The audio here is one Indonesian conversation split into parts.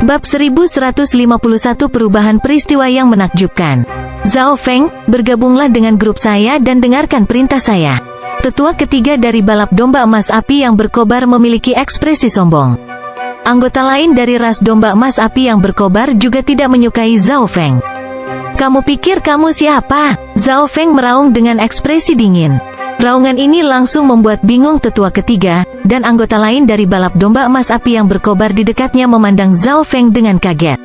Bab 1151 Perubahan peristiwa yang menakjubkan. Zhao Feng, bergabunglah dengan grup saya dan dengarkan perintah saya. Tetua ketiga dari balap domba emas api yang berkobar memiliki ekspresi sombong. Anggota lain dari ras domba emas api yang berkobar juga tidak menyukai Zhao Feng. Kamu pikir kamu siapa? Zhao Feng meraung dengan ekspresi dingin. Raungan ini langsung membuat bingung tetua ketiga, dan anggota lain dari balap domba emas api yang berkobar di dekatnya memandang Zhao Feng dengan kaget.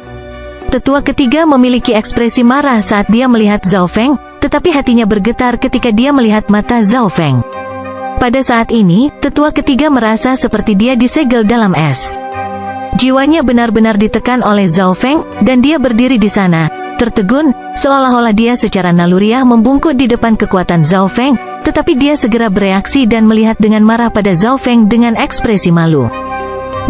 Tetua ketiga memiliki ekspresi marah saat dia melihat Zhao Feng, tetapi hatinya bergetar ketika dia melihat mata Zhao Feng. Pada saat ini, tetua ketiga merasa seperti dia disegel dalam es. Jiwanya benar-benar ditekan oleh Zhao Feng, dan dia berdiri di sana, tertegun, seolah-olah dia secara naluriah membungkuk di depan kekuatan Zhao Feng, tetapi dia segera bereaksi dan melihat dengan marah pada Zhao Feng dengan ekspresi malu.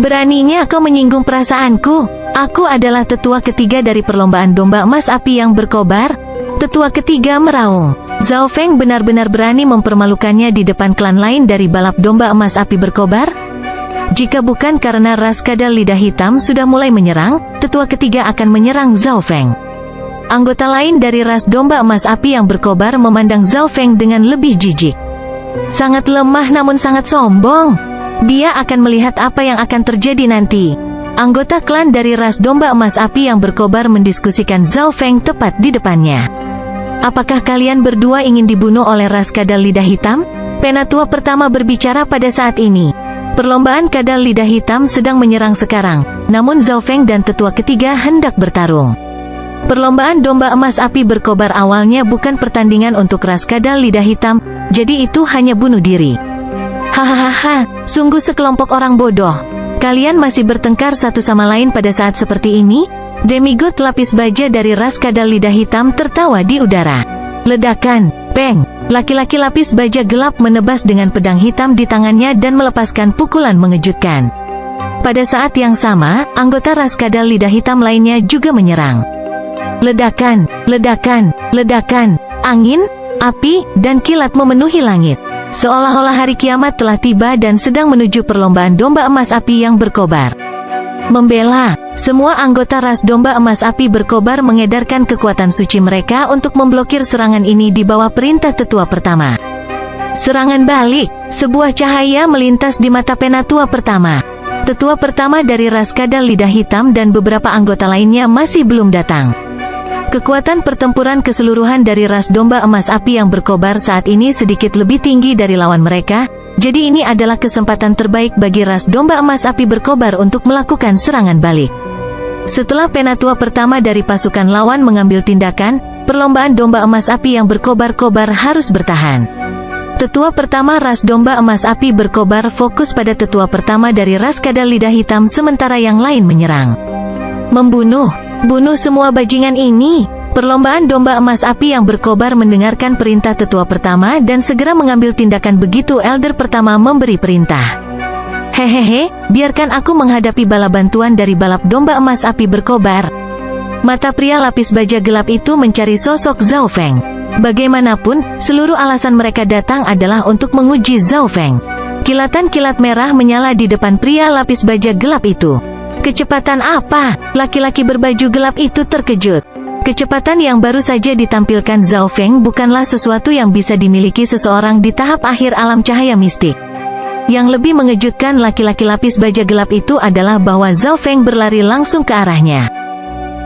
Beraninya kau menyinggung perasaanku? Aku adalah tetua ketiga dari perlombaan domba emas api yang berkobar. Tetua ketiga meraung. Zhao Feng benar-benar berani mempermalukannya di depan klan lain dari balap domba emas api berkobar? Jika bukan karena ras kadal lidah hitam sudah mulai menyerang, tetua ketiga akan menyerang Zhao Feng. Anggota lain dari ras domba emas api yang berkobar memandang Zhao Feng dengan lebih jijik. Sangat lemah namun sangat sombong. Dia akan melihat apa yang akan terjadi nanti. Anggota klan dari ras domba emas api yang berkobar mendiskusikan Zhao Feng tepat di depannya. Apakah kalian berdua ingin dibunuh oleh ras kadal lidah hitam? Penatua pertama berbicara pada saat ini. Perlombaan kadal lidah hitam sedang menyerang sekarang, namun Zhao Feng dan tetua ketiga hendak bertarung. Perlombaan domba emas api berkobar awalnya bukan pertandingan untuk ras kadal lidah hitam, jadi itu hanya bunuh diri. Hahaha, sungguh sekelompok orang bodoh. Kalian masih bertengkar satu sama lain pada saat seperti ini? Demigod lapis baja dari ras kadal lidah hitam tertawa di udara. Ledakan, peng, laki-laki lapis baja gelap menebas dengan pedang hitam di tangannya dan melepaskan pukulan mengejutkan. Pada saat yang sama, anggota ras kadal lidah hitam lainnya juga menyerang. Ledakan, ledakan, ledakan, angin, api, dan kilat memenuhi langit. Seolah-olah hari kiamat telah tiba dan sedang menuju perlombaan domba emas api yang berkobar. Membela, semua anggota ras domba emas api berkobar mengedarkan kekuatan suci mereka untuk memblokir serangan ini di bawah perintah tetua pertama. Serangan balik, sebuah cahaya melintas di mata penatua pertama. Tetua pertama dari ras kadal lidah hitam dan beberapa anggota lainnya masih belum datang. Kekuatan pertempuran keseluruhan dari ras domba emas api yang berkobar saat ini sedikit lebih tinggi dari lawan mereka, jadi ini adalah kesempatan terbaik bagi ras domba emas api berkobar untuk melakukan serangan balik. Setelah penatua pertama dari pasukan lawan mengambil tindakan, perlombaan domba emas api yang berkobar-kobar harus bertahan. Tetua pertama ras domba emas api berkobar fokus pada tetua pertama dari ras kadal lidah hitam sementara yang lain menyerang. Membunuh. Bunuh semua bajingan ini. Perlombaan domba emas api yang berkobar mendengarkan perintah tetua pertama dan segera mengambil tindakan begitu elder pertama memberi perintah. Hehehe, biarkan aku menghadapi bala bantuan dari balap domba emas api berkobar. Mata pria lapis baja gelap itu mencari sosok Zhao Feng. Bagaimanapun, seluruh alasan mereka datang adalah untuk menguji Zhao Feng. Kilatan-kilat merah menyala di depan pria lapis baja gelap itu. Kecepatan apa? Laki-laki berbaju gelap itu terkejut. Kecepatan yang baru saja ditampilkan Zhao Feng bukanlah sesuatu yang bisa dimiliki seseorang di tahap akhir alam cahaya mistik. Yang lebih mengejutkan laki-laki lapis baja gelap itu adalah bahwa Zhao Feng berlari langsung ke arahnya.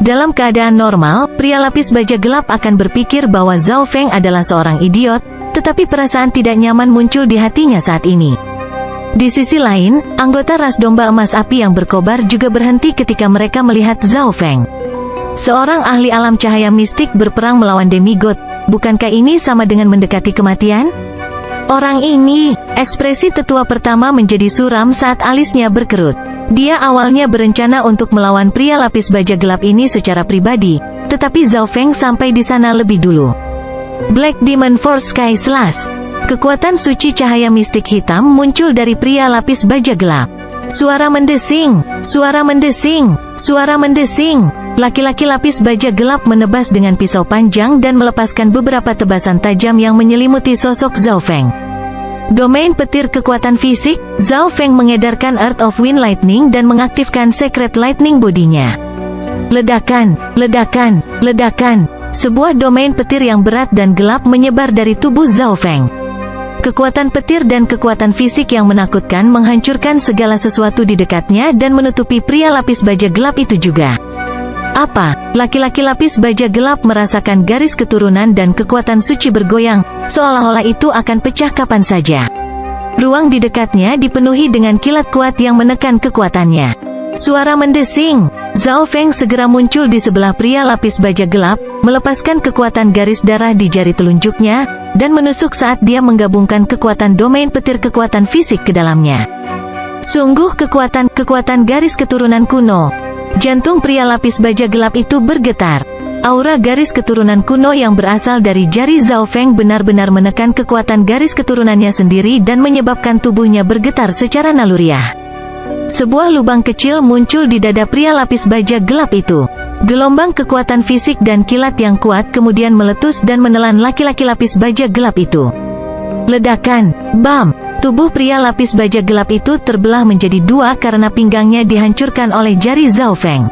Dalam keadaan normal, pria lapis baja gelap akan berpikir bahwa Zhao Feng adalah seorang idiot, tetapi perasaan tidak nyaman muncul di hatinya saat ini. Di sisi lain, anggota ras domba emas api yang berkobar juga berhenti ketika mereka melihat Zhao Feng. Seorang ahli alam cahaya mistik berperang melawan demigod, bukankah ini sama dengan mendekati kematian? Orang ini, ekspresi tetua pertama menjadi suram saat alisnya berkerut. Dia awalnya berencana untuk melawan pria lapis baja gelap ini secara pribadi, tetapi Zhao Feng sampai di sana lebih dulu. Black Demon Force Sky Slash. Kekuatan suci cahaya mistik hitam muncul dari pria lapis baja gelap. Suara mendesing, suara mendesing, suara mendesing. Laki-laki lapis baja gelap menebas dengan pisau panjang dan melepaskan beberapa tebasan tajam yang menyelimuti sosok Zhao Feng. Domain petir kekuatan fisik, Zhao Feng mengedarkan Earth of Wind Lightning dan mengaktifkan Secret Lightning bodinya. Ledakan, ledakan, ledakan. Sebuah domain petir yang berat dan gelap menyebar dari tubuh Zhao Feng. Kekuatan petir dan kekuatan fisik yang menakutkan menghancurkan segala sesuatu di dekatnya dan menutupi pria lapis baja gelap itu juga. Apa? Laki-laki lapis baja gelap merasakan garis keturunan dan kekuatan suci bergoyang, seolah-olah itu akan pecah kapan saja. Ruang di dekatnya dipenuhi dengan kilat kuat yang menekan kekuatannya. Suara mendesing. Zhao Feng segera muncul di sebelah pria lapis baja gelap, melepaskan kekuatan garis darah di jari telunjuknya, dan menusuk saat dia menggabungkan kekuatan domain petir kekuatan fisik ke dalamnya. Sungguh kekuatan garis keturunan kuno. Jantung pria lapis baja gelap itu bergetar. Aura garis keturunan kuno yang berasal dari jari Zhao Feng benar-benar menekan kekuatan garis keturunannya sendiri dan menyebabkan tubuhnya bergetar secara naluriah. Sebuah lubang kecil muncul di dada pria lapis baja gelap itu. Gelombang kekuatan fisik dan kilat yang kuat kemudian meletus dan menelan laki-laki lapis baja gelap itu. Ledakan, bam! Tubuh pria lapis baja gelap itu terbelah menjadi dua karena pinggangnya dihancurkan oleh jari Zhao Feng.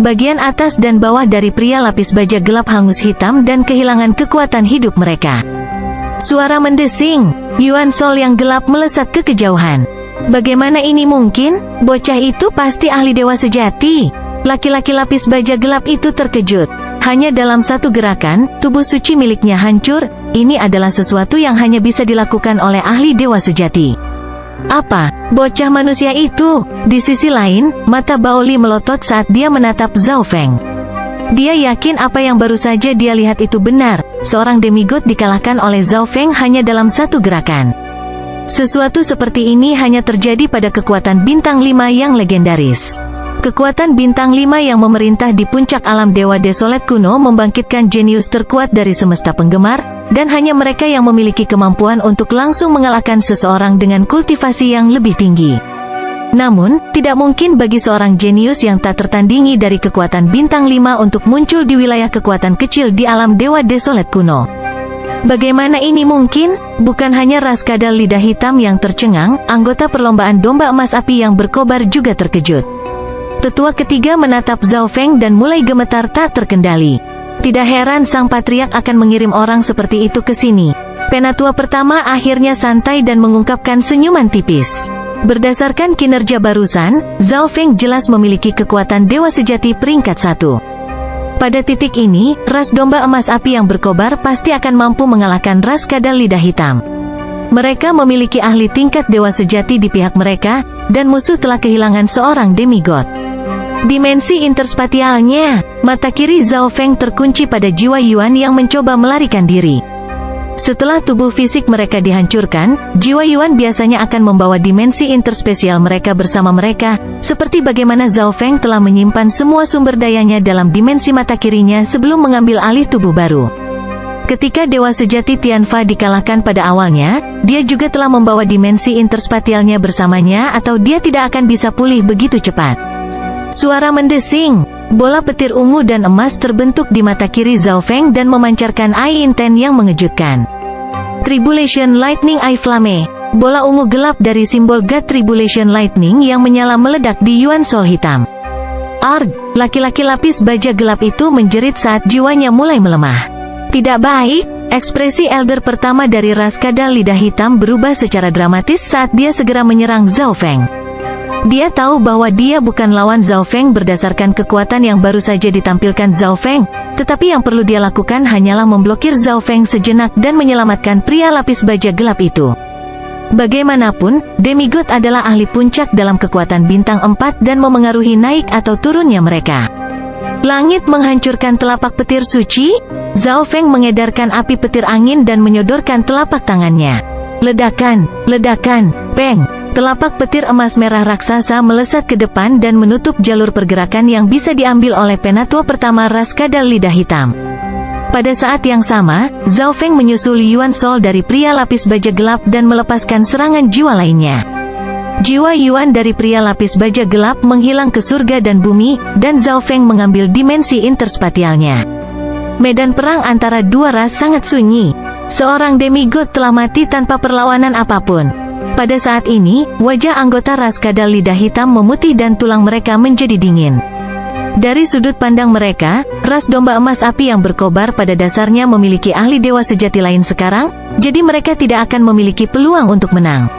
Bagian atas dan bawah dari pria lapis baja gelap hangus hitam dan kehilangan kekuatan hidup mereka. Suara mendesing. Yuan Sol yang gelap melesat ke kejauhan. Bagaimana ini mungkin? Bocah itu pasti ahli dewa sejati. Laki-laki lapis baja gelap itu terkejut. Hanya dalam satu gerakan, tubuh suci miliknya hancur. Ini adalah sesuatu yang hanya bisa dilakukan oleh ahli dewa sejati. Apa? Bocah manusia itu? Di sisi lain, mata Baoli melotot saat dia menatap Zhao Feng. Dia yakin apa yang baru saja dia lihat itu benar. Seorang demigod dikalahkan oleh Zhao Feng hanya dalam satu gerakan. Sesuatu seperti ini hanya terjadi pada kekuatan bintang 5 yang legendaris. Kekuatan bintang 5 yang memerintah di puncak alam dewa desolet kuno membangkitkan jenius terkuat dari semesta penggemar, dan hanya mereka yang memiliki kemampuan untuk langsung mengalahkan seseorang dengan kultivasi yang lebih tinggi. Namun, tidak mungkin bagi seorang jenius yang tak tertandingi dari kekuatan bintang 5 untuk muncul di wilayah kekuatan kecil di alam dewa desolet kuno. Bagaimana ini mungkin? Bukan hanya Raskadal Lidah Hitam yang tercengang, anggota perlombaan domba emas api yang berkobar juga terkejut. Tetua ketiga menatap Zhao Feng dan mulai gemetar tak terkendali. Tidak heran sang patriark akan mengirim orang seperti itu ke sini. Penatua pertama akhirnya santai dan mengungkapkan senyuman tipis. Berdasarkan kinerja barusan, Zhao Feng jelas memiliki kekuatan dewa sejati peringkat 1. Pada titik ini, ras domba emas api yang berkobar pasti akan mampu mengalahkan ras kadal lidah hitam. Mereka memiliki ahli tingkat dewa sejati di pihak mereka, dan musuh telah kehilangan seorang demigod. Dimensi interspatialnya. Mata kiri Zhao Feng terkunci pada jiwa Yuan yang mencoba melarikan diri. Setelah tubuh fisik mereka dihancurkan, jiwa Yuan biasanya akan membawa dimensi interspesial mereka bersama mereka, seperti bagaimana Zhao Feng telah menyimpan semua sumber dayanya dalam dimensi mata kirinya sebelum mengambil alih tubuh baru. Ketika dewa sejati Tianfa dikalahkan pada awalnya, dia juga telah membawa dimensi interspatialnya bersamanya atau dia tidak akan bisa pulih begitu cepat. Suara mendesing. Bola petir ungu dan emas terbentuk di mata kiri Zhao Feng dan memancarkan Eye Intent yang mengejutkan. Tribulation Lightning Eye Flame. Bola ungu gelap dari simbol God Tribulation Lightning yang menyala meledak di Yuan Sol hitam. Arg! Laki-laki lapis baja gelap itu menjerit saat jiwanya mulai melemah. Tidak baik. Ekspresi elder pertama dari ras kadal lidah hitam berubah secara dramatis saat dia segera menyerang Zhao Feng. Dia tahu bahwa dia bukan lawan Zhao Feng berdasarkan kekuatan yang baru saja ditampilkan Zhao Feng, tetapi yang perlu dia lakukan hanyalah memblokir Zhao Feng sejenak dan menyelamatkan pria lapis baja gelap itu. Bagaimanapun, demigod adalah ahli puncak dalam kekuatan bintang 4 dan memengaruhi naik atau turunnya mereka. Langit menghancurkan telapak petir suci. Zhao Feng mengedarkan api petir angin dan menyodorkan telapak tangannya. Ledakan, ledakan, peng. Telapak petir emas merah raksasa melesat ke depan dan menutup jalur pergerakan yang bisa diambil oleh penatua pertama ras kadal lidah hitam. Pada saat yang sama, Zhao Feng menyusul Yuan Sol dari pria lapis baja gelap dan melepaskan serangan jiwa lainnya. Jiwa Yuan dari pria lapis baja gelap menghilang ke surga dan bumi, dan Zhao Feng mengambil dimensi interspatialnya. Medan perang antara dua ras sangat sunyi. Seorang demigod telah mati tanpa perlawanan apapun. Pada saat ini, wajah anggota ras kadal lidah hitam memutih dan tulang mereka menjadi dingin. Dari sudut pandang mereka, ras domba emas api yang berkobar pada dasarnya memiliki ahli dewa sejati lain sekarang, jadi mereka tidak akan memiliki peluang untuk menang.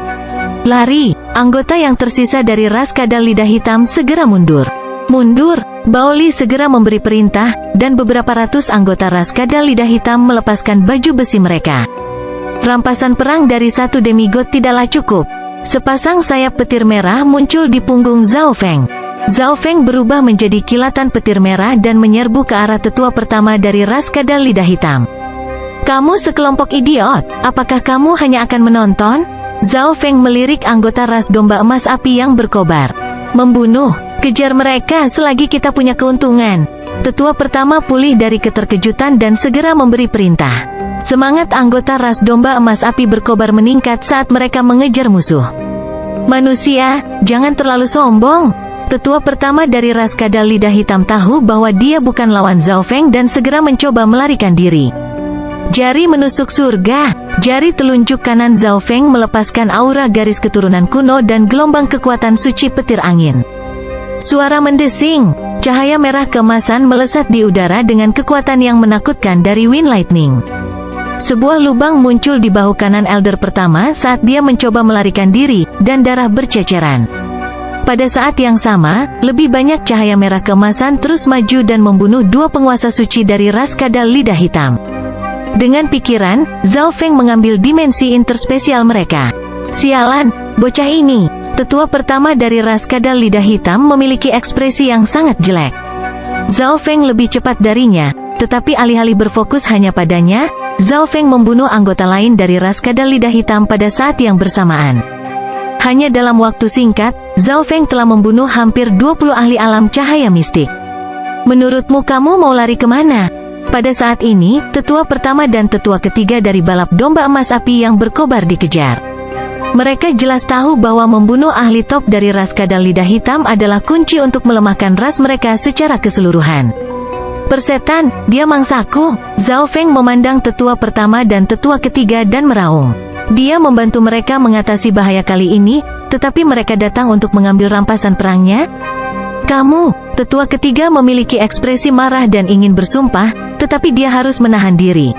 Lari! Anggota yang tersisa dari ras kadal lidah hitam segera mundur. Mundur! Baoli segera memberi perintah, dan beberapa ratus anggota ras kadal lidah hitam melepaskan baju besi mereka. Rampasan perang dari satu demigod tidaklah cukup. Sepasang sayap petir merah muncul di punggung Zhao Feng. Zhao Feng berubah menjadi kilatan petir merah dan menyerbu ke arah tetua pertama dari ras kadal lidah hitam. Kamu sekelompok idiot, apakah kamu hanya akan menonton? Zhao Feng melirik anggota ras domba emas api yang berkobar. Membunuh, kejar mereka selagi kita punya keuntungan. Tetua pertama pulih dari keterkejutan dan segera memberi perintah. Semangat anggota ras domba emas api berkobar meningkat saat mereka mengejar musuh. Manusia, jangan terlalu sombong. Tetua pertama dari ras kadal lidah hitam tahu bahwa dia bukan lawan Zhao Feng dan segera mencoba melarikan diri. Jari menusuk surga. Jari telunjuk kanan Zhao Feng melepaskan aura garis keturunan kuno dan gelombang kekuatan suci petir angin. Suara mendesing. Cahaya merah keemasan melesat di udara dengan kekuatan yang menakutkan dari Wind Lightning. Sebuah lubang muncul di bahu kanan Elder pertama saat dia mencoba melarikan diri, dan darah berceceran. Pada saat yang sama, lebih banyak cahaya merah keemasan terus maju dan membunuh dua penguasa suci dari ras kadal lidah hitam. Dengan pikiran, Zhao Feng mengambil dimensi interspesial mereka. Sialan, bocah ini. Tetua pertama dari ras kadal lidah hitam memiliki ekspresi yang sangat jelek. Zhao Feng lebih cepat darinya, tetapi alih-alih berfokus hanya padanya, Zhao Feng membunuh anggota lain dari ras kadal lidah hitam pada saat yang bersamaan. Hanya dalam waktu singkat, Zhao Feng telah membunuh hampir 20 ahli alam cahaya mistik. Menurutmu kamu mau lari kemana? Pada saat ini, tetua pertama dan tetua ketiga dari balap domba emas api yang berkobar dikejar. Mereka jelas tahu bahwa membunuh ahli top dari ras kadal lidah hitam adalah kunci untuk melemahkan ras mereka secara keseluruhan. Persetan, dia mangsaku. Zhao Feng memandang tetua pertama dan tetua ketiga dan meraung. Dia membantu mereka mengatasi bahaya kali ini, tetapi mereka datang untuk mengambil rampasan perangnya. Kamu, tetua ketiga memiliki ekspresi marah dan ingin bersumpah, tetapi dia harus menahan diri.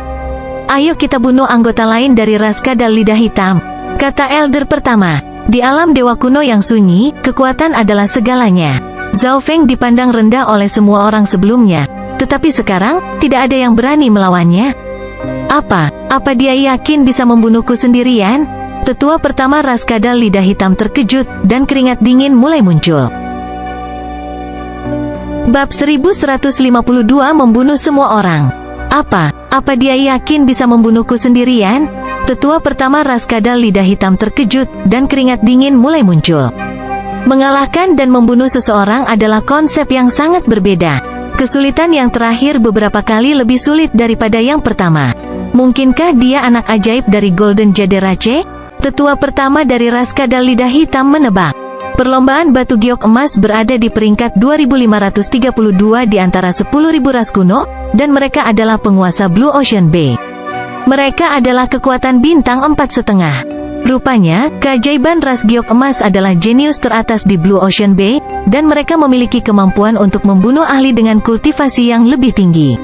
Ayo kita bunuh anggota lain dari ras kadal lidah hitam, kata Elder pertama. Di alam dewa kuno yang sunyi, kekuatan adalah segalanya. Zhao Feng dipandang rendah oleh semua orang sebelumnya, tetapi sekarang, tidak ada yang berani melawannya. Apa dia yakin bisa membunuhku sendirian? Tetua pertama ras kadal lidah hitam terkejut, dan keringat dingin mulai muncul. Bab 1152 membunuh semua orang. Apa dia yakin bisa membunuhku sendirian? Tetua pertama ras kadal lidah hitam terkejut, dan keringat dingin mulai muncul. Mengalahkan dan membunuh seseorang adalah konsep yang sangat berbeda. Kesulitan yang terakhir beberapa kali lebih sulit daripada yang pertama. Mungkinkah dia anak ajaib dari Golden Jaderace? Tetua pertama dari ras kadal lidah hitam menebak. Perlombaan batu giok emas berada di peringkat 2532 di antara 10.000 ras kuno, dan mereka adalah penguasa Blue Ocean Bay. Mereka adalah kekuatan bintang 4,5. Rupanya, keajaiban ras giok emas adalah jenius teratas di Blue Ocean Bay, dan mereka memiliki kemampuan untuk membunuh ahli dengan kultivasi yang lebih tinggi.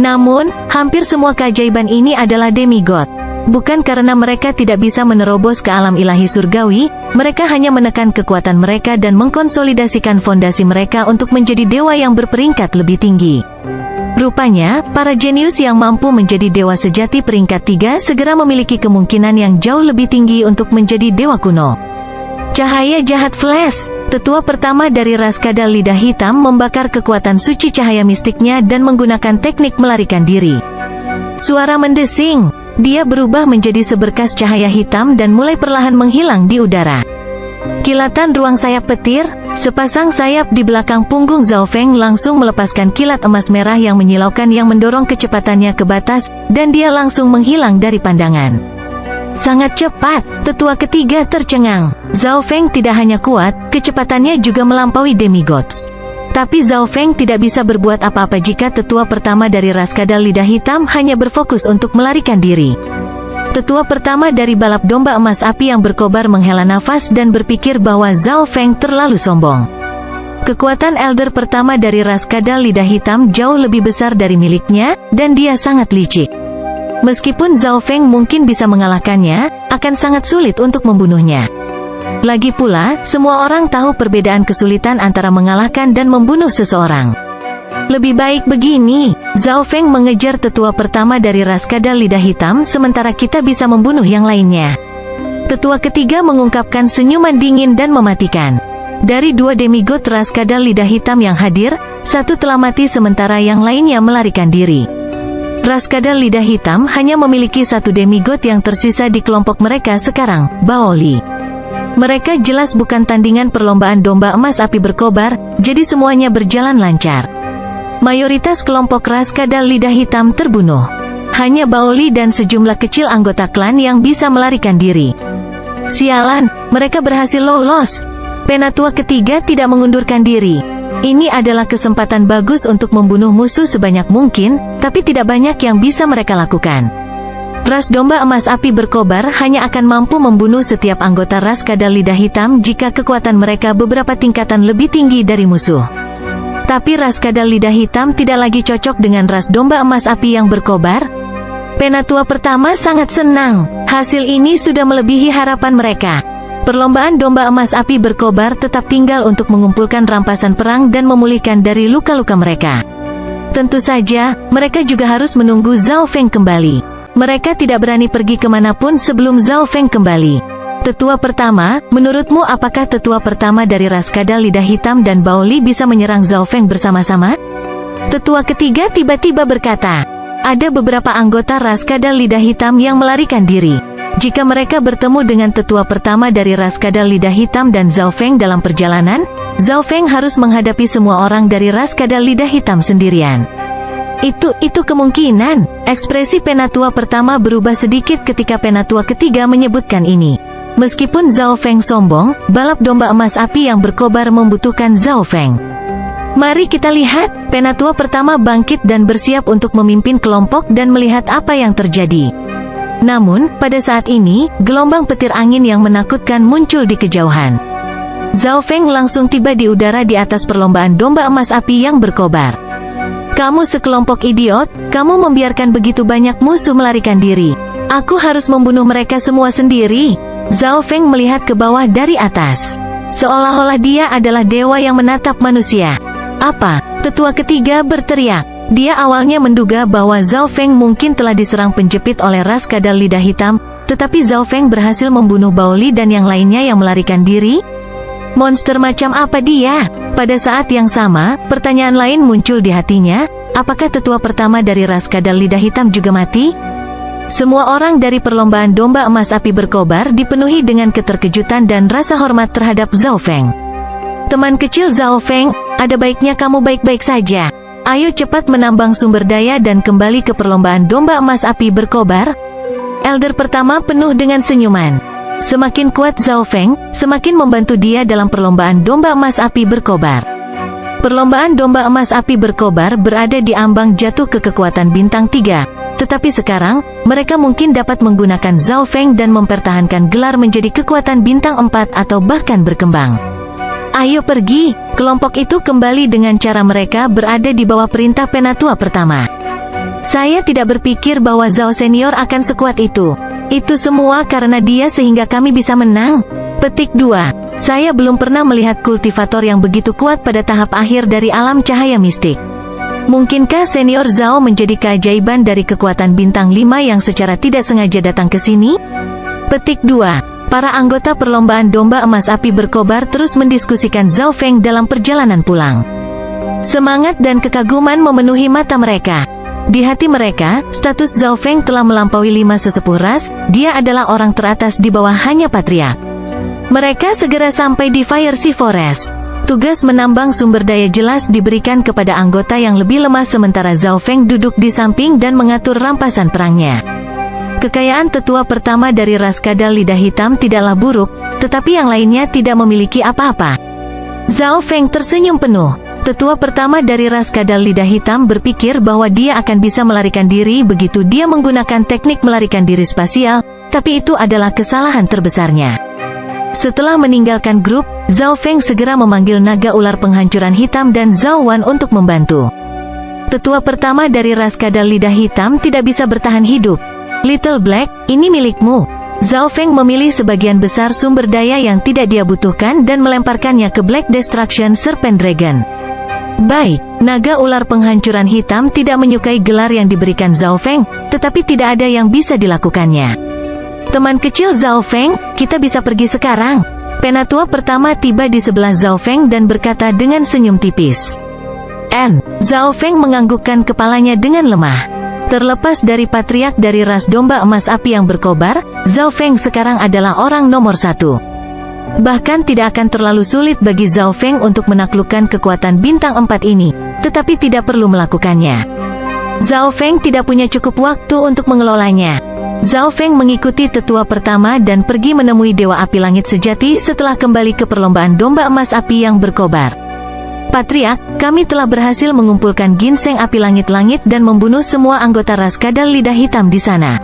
Namun, hampir semua keajaiban ini adalah demigod. Bukan karena mereka tidak bisa menerobos ke alam ilahi surgawi, mereka hanya menekan kekuatan mereka dan mengkonsolidasikan fondasi mereka untuk menjadi dewa yang berperingkat lebih tinggi. Rupanya, para jenius yang mampu menjadi dewa sejati peringkat 3 segera memiliki kemungkinan yang jauh lebih tinggi untuk menjadi dewa kuno. Cahaya jahat flash. Tetua pertama dari ras kadal lidah hitam membakar kekuatan suci cahaya mistiknya dan menggunakan teknik melarikan diri. Suara mendesing. Dia berubah menjadi seberkas cahaya hitam dan mulai perlahan menghilang di udara. Kilatan ruang sayap petir, sepasang sayap di belakang punggung Zhao Feng langsung melepaskan kilat emas merah yang menyilaukan yang mendorong kecepatannya ke batas, dan dia langsung menghilang dari pandangan. Sangat cepat, tetua ketiga tercengang. Zhao Feng tidak hanya kuat, kecepatannya juga melampaui demigods. Tapi Zhao Feng tidak bisa berbuat apa-apa jika tetua pertama dari ras kadal lidah hitam hanya berfokus untuk melarikan diri. Tetua pertama dari balap domba emas api yang berkobar menghela nafas dan berpikir bahwa Zhao Feng terlalu sombong. Kekuatan elder pertama dari ras kadal lidah hitam jauh lebih besar dari miliknya, dan dia sangat licik. Meskipun Zhao Feng mungkin bisa mengalahkannya, akan sangat sulit untuk membunuhnya. Lagi pula, semua orang tahu perbedaan kesulitan antara mengalahkan dan membunuh seseorang. Lebih baik begini, Zhao Feng mengejar tetua pertama dari ras kadal lidah hitam sementara kita bisa membunuh yang lainnya. Tetua ketiga mengungkapkan senyuman dingin dan mematikan. Dari dua demigod ras kadal lidah hitam yang hadir, satu telah mati sementara yang lainnya melarikan diri. Ras kadal lidah hitam hanya memiliki satu demigod yang tersisa di kelompok mereka sekarang, Bao Li. Mereka jelas bukan tandingan perlombaan domba emas api berkobar, jadi semuanya berjalan lancar. Mayoritas kelompok ras kadal lidah hitam terbunuh. Hanya Bao Li dan sejumlah kecil anggota klan yang bisa melarikan diri. Sialan, mereka berhasil lolos. Penatua ketiga tidak mengundurkan diri. Ini adalah kesempatan bagus untuk membunuh musuh sebanyak mungkin, tapi tidak banyak yang bisa mereka lakukan. Ras domba emas api berkobar hanya akan mampu membunuh setiap anggota ras kadal lidah hitam jika kekuatan mereka beberapa tingkatan lebih tinggi dari musuh. Tapi ras kadal lidah hitam tidak lagi cocok dengan ras domba emas api yang berkobar. Penatua pertama sangat senang. Hasil ini sudah melebihi harapan mereka. Perlombaan domba emas api berkobar tetap tinggal untuk mengumpulkan rampasan perang dan memulihkan dari luka-luka mereka. Tentu saja, mereka juga harus menunggu Zhao Feng kembali. Mereka tidak berani pergi kemanapun sebelum Zhao Feng kembali. Tetua pertama, menurutmu apakah tetua pertama dari ras kadal lidah hitam dan Bao Li bisa menyerang Zhao Feng bersama-sama? Tetua ketiga tiba-tiba berkata, ada beberapa anggota ras kadal lidah hitam yang melarikan diri. Jika mereka bertemu dengan tetua pertama dari ras kadal lidah hitam dan Zhao Feng dalam perjalanan, Zhao Feng harus menghadapi semua orang dari ras kadal lidah hitam sendirian. Itu kemungkinan. Ekspresi penatua pertama berubah sedikit ketika penatua ketiga menyebutkan ini. Meskipun Zhao Feng sombong, balap domba emas api yang berkobar membutuhkan Zhao Feng. Mari kita lihat. Penatua pertama bangkit dan bersiap untuk memimpin kelompok dan melihat apa yang terjadi. Namun, pada saat ini, gelombang petir angin yang menakutkan muncul di kejauhan. Zhao Feng langsung tiba di udara di atas perlombaan domba emas api yang berkobar. Kamu sekelompok idiot, kamu membiarkan begitu banyak musuh melarikan diri. Aku harus membunuh mereka semua sendiri. Zhao Feng melihat ke bawah dari atas. Seolah-olah dia adalah dewa yang menatap manusia. Apa? Tetua ketiga berteriak. Dia awalnya menduga bahwa Zhao Feng mungkin telah diserang penjepit oleh ras kadal lidah hitam, tetapi Zhao Feng berhasil membunuh Bao Li dan yang lainnya yang melarikan diri. Monster macam apa dia? Pada saat yang sama, pertanyaan lain muncul di hatinya. Apakah tetua pertama dari ras kadal lidah hitam juga mati? Semua orang dari perlombaan domba emas api berkobar dipenuhi dengan keterkejutan dan rasa hormat terhadap Zhao Feng. Teman kecil Zhao Feng, ada baiknya kamu baik-baik saja. Ayo cepat menambang sumber daya dan kembali ke perlombaan domba emas api berkobar. Elder pertama penuh dengan senyuman. Semakin kuat Zhao Feng, semakin membantu dia dalam perlombaan domba emas api berkobar. Perlombaan domba emas api berkobar berada di ambang jatuh ke kekuatan bintang 3. Tetapi sekarang, mereka mungkin dapat menggunakan Zhao Feng dan mempertahankan gelar menjadi kekuatan bintang 4 atau bahkan berkembang. Ayo pergi. Kelompok itu kembali dengan cara mereka berada di bawah perintah penatua pertama. Saya tidak berpikir bahwa Zhao Senior akan sekuat itu. Itu semua karena dia sehingga kami bisa menang. Petik 2. Saya belum pernah melihat kultivator yang begitu kuat pada tahap akhir dari alam cahaya mistik. Mungkinkah senior Zhao menjadi keajaiban dari kekuatan bintang 5 yang secara tidak sengaja datang ke sini? Petik 2. Para anggota perlombaan domba emas api berkobar terus mendiskusikan Zhao Feng dalam perjalanan pulang. Semangat dan kekaguman memenuhi mata mereka. Di hati mereka, status Zhao Feng telah melampaui 5 sesepuh ras, dia adalah orang teratas di bawah hanya patriark. Mereka segera sampai di Fire Sea Forest. Tugas menambang sumber daya jelas diberikan kepada anggota yang lebih lemah sementara Zhao Feng duduk di samping dan mengatur rampasan perangnya. Kekayaan tetua pertama dari ras kadal lidah hitam tidaklah buruk, tetapi yang lainnya tidak memiliki apa-apa. Zhao Feng tersenyum penuh. Tetua pertama dari ras kadal lidah hitam berpikir bahwa dia akan bisa melarikan diri begitu dia menggunakan teknik melarikan diri spasial, tapi itu adalah kesalahan terbesarnya. Setelah meninggalkan grup, Zhao Feng segera memanggil naga ular penghancuran hitam dan Zhao Wan untuk membantu. Tetua pertama dari ras kadal lidah hitam tidak bisa bertahan hidup. Little Black, ini milikmu. Zhao Feng memilih sebagian besar sumber daya yang tidak dia butuhkan dan melemparkannya ke Black Destruction Serpent Dragon. Baik, naga ular penghancuran hitam tidak menyukai gelar yang diberikan Zhao Feng, tetapi tidak ada yang bisa dilakukannya. Teman kecil Zhao Feng, kita bisa pergi sekarang. Penatua pertama tiba di sebelah Zhao Feng dan berkata dengan senyum tipis. Zhao Feng menganggukkan kepalanya dengan lemah. Terlepas dari patriark dari ras domba emas api yang berkobar, Zhao Feng sekarang adalah orang nomor 1. Bahkan tidak akan terlalu sulit bagi Zhao Feng untuk menaklukkan kekuatan bintang 4 ini, tetapi tidak perlu melakukannya. Zhao Feng tidak punya cukup waktu untuk mengelolanya. Zhao Feng mengikuti tetua pertama dan pergi menemui Dewa Api Langit Sejati setelah kembali ke perlombaan domba emas api yang berkobar. Patriark, kami telah berhasil mengumpulkan ginseng api langit-langit dan membunuh semua anggota ras kadal lidah hitam di sana.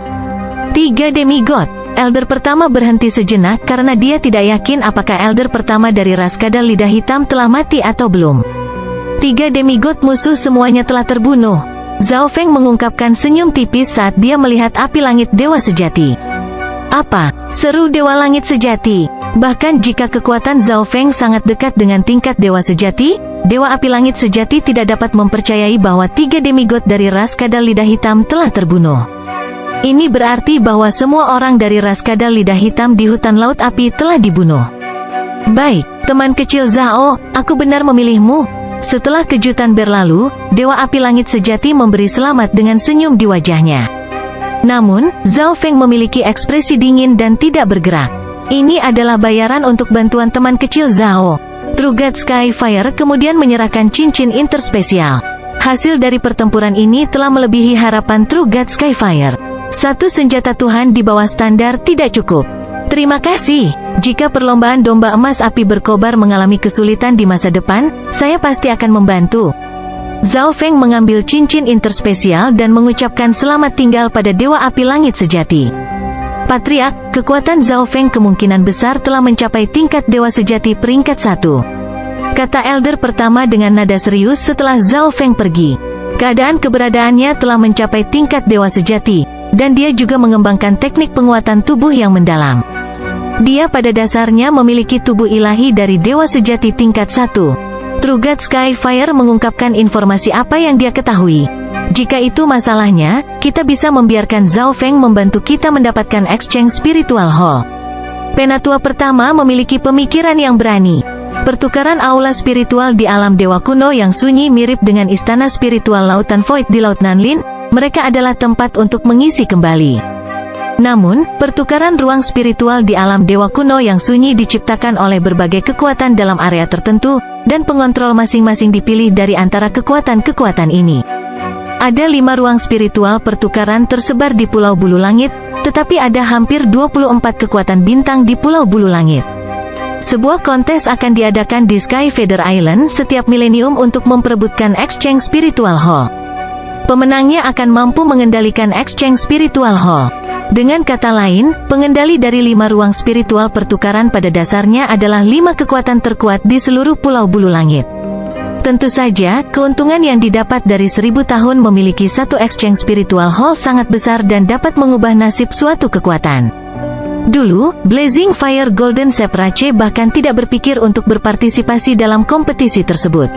3 demigod. Elder pertama berhenti sejenak karena dia tidak yakin apakah elder pertama dari ras kadal lidah hitam telah mati atau belum. 3 demigod musuh semuanya telah terbunuh. Zhao Feng mengungkapkan senyum tipis saat dia melihat api langit dewa sejati. Apa? Seru Dewa Langit Sejati. Bahkan jika kekuatan Zhao Feng sangat dekat dengan tingkat dewa sejati, Dewa Api Langit Sejati tidak dapat mempercayai bahwa 3 demigod dari ras kadal lidah hitam telah terbunuh. Ini berarti bahwa semua orang dari ras kadal lidah hitam di hutan laut api telah dibunuh. Baik, teman kecil Zhao, aku benar memilihmu. Setelah kejutan berlalu, Dewa Api Langit Sejati memberi selamat dengan senyum di wajahnya. Namun, Zhao Feng memiliki ekspresi dingin dan tidak bergerak. Ini adalah bayaran untuk bantuan teman kecil Zhao. True God Skyfire kemudian menyerahkan cincin interspesial. Hasil dari pertempuran ini telah melebihi harapan True God Skyfire. Satu senjata Tuhan di bawah standar tidak cukup. Terima kasih. Jika perlombaan domba emas api berkobar mengalami kesulitan di masa depan, saya pasti akan membantu. Zhao Feng mengambil cincin interspesial dan mengucapkan selamat tinggal pada Dewa Api Langit Sejati. Patriark, kekuatan Zhao Feng kemungkinan besar telah mencapai tingkat dewa sejati peringkat 1. Kata elder pertama dengan nada serius setelah Zhao Feng pergi. Keadaan keberadaannya telah mencapai tingkat dewa sejati, dan dia juga mengembangkan teknik penguatan tubuh yang mendalam. Dia pada dasarnya memiliki tubuh ilahi dari dewa sejati tingkat 1. True God Skyfire mengungkapkan informasi apa yang dia ketahui. Jika itu masalahnya, kita bisa membiarkan Zhao Feng membantu kita mendapatkan Exchange Spiritual Hall. Penatua pertama memiliki pemikiran yang berani. Pertukaran aula spiritual di alam dewa kuno yang sunyi mirip dengan istana spiritual Lautan Void di Laut Nanlin, mereka adalah tempat untuk mengisi kembali. Namun, pertukaran ruang spiritual di alam dewa kuno yang sunyi diciptakan oleh berbagai kekuatan dalam area tertentu, dan pengontrol masing-masing dipilih dari antara kekuatan-kekuatan ini. Ada 5 ruang spiritual pertukaran tersebar di Pulau Bulu Langit, tetapi ada hampir 24 kekuatan bintang di Pulau Bulu Langit. Sebuah kontes akan diadakan di Sky Feather Island setiap milenium untuk memperebutkan Exchange Spiritual Hall. Pemenangnya akan mampu mengendalikan Exchange Spiritual Hall. Dengan kata lain, pengendali dari 5 ruang spiritual pertukaran pada dasarnya adalah 5 kekuatan terkuat di seluruh Pulau Bulu Langit. Tentu saja, keuntungan yang didapat dari 1000 tahun memiliki satu Exchange Spiritual Hall sangat besar dan dapat mengubah nasib suatu kekuatan. Dulu, Blazing Fire Golden Seprace bahkan tidak berpikir untuk berpartisipasi dalam kompetisi tersebut.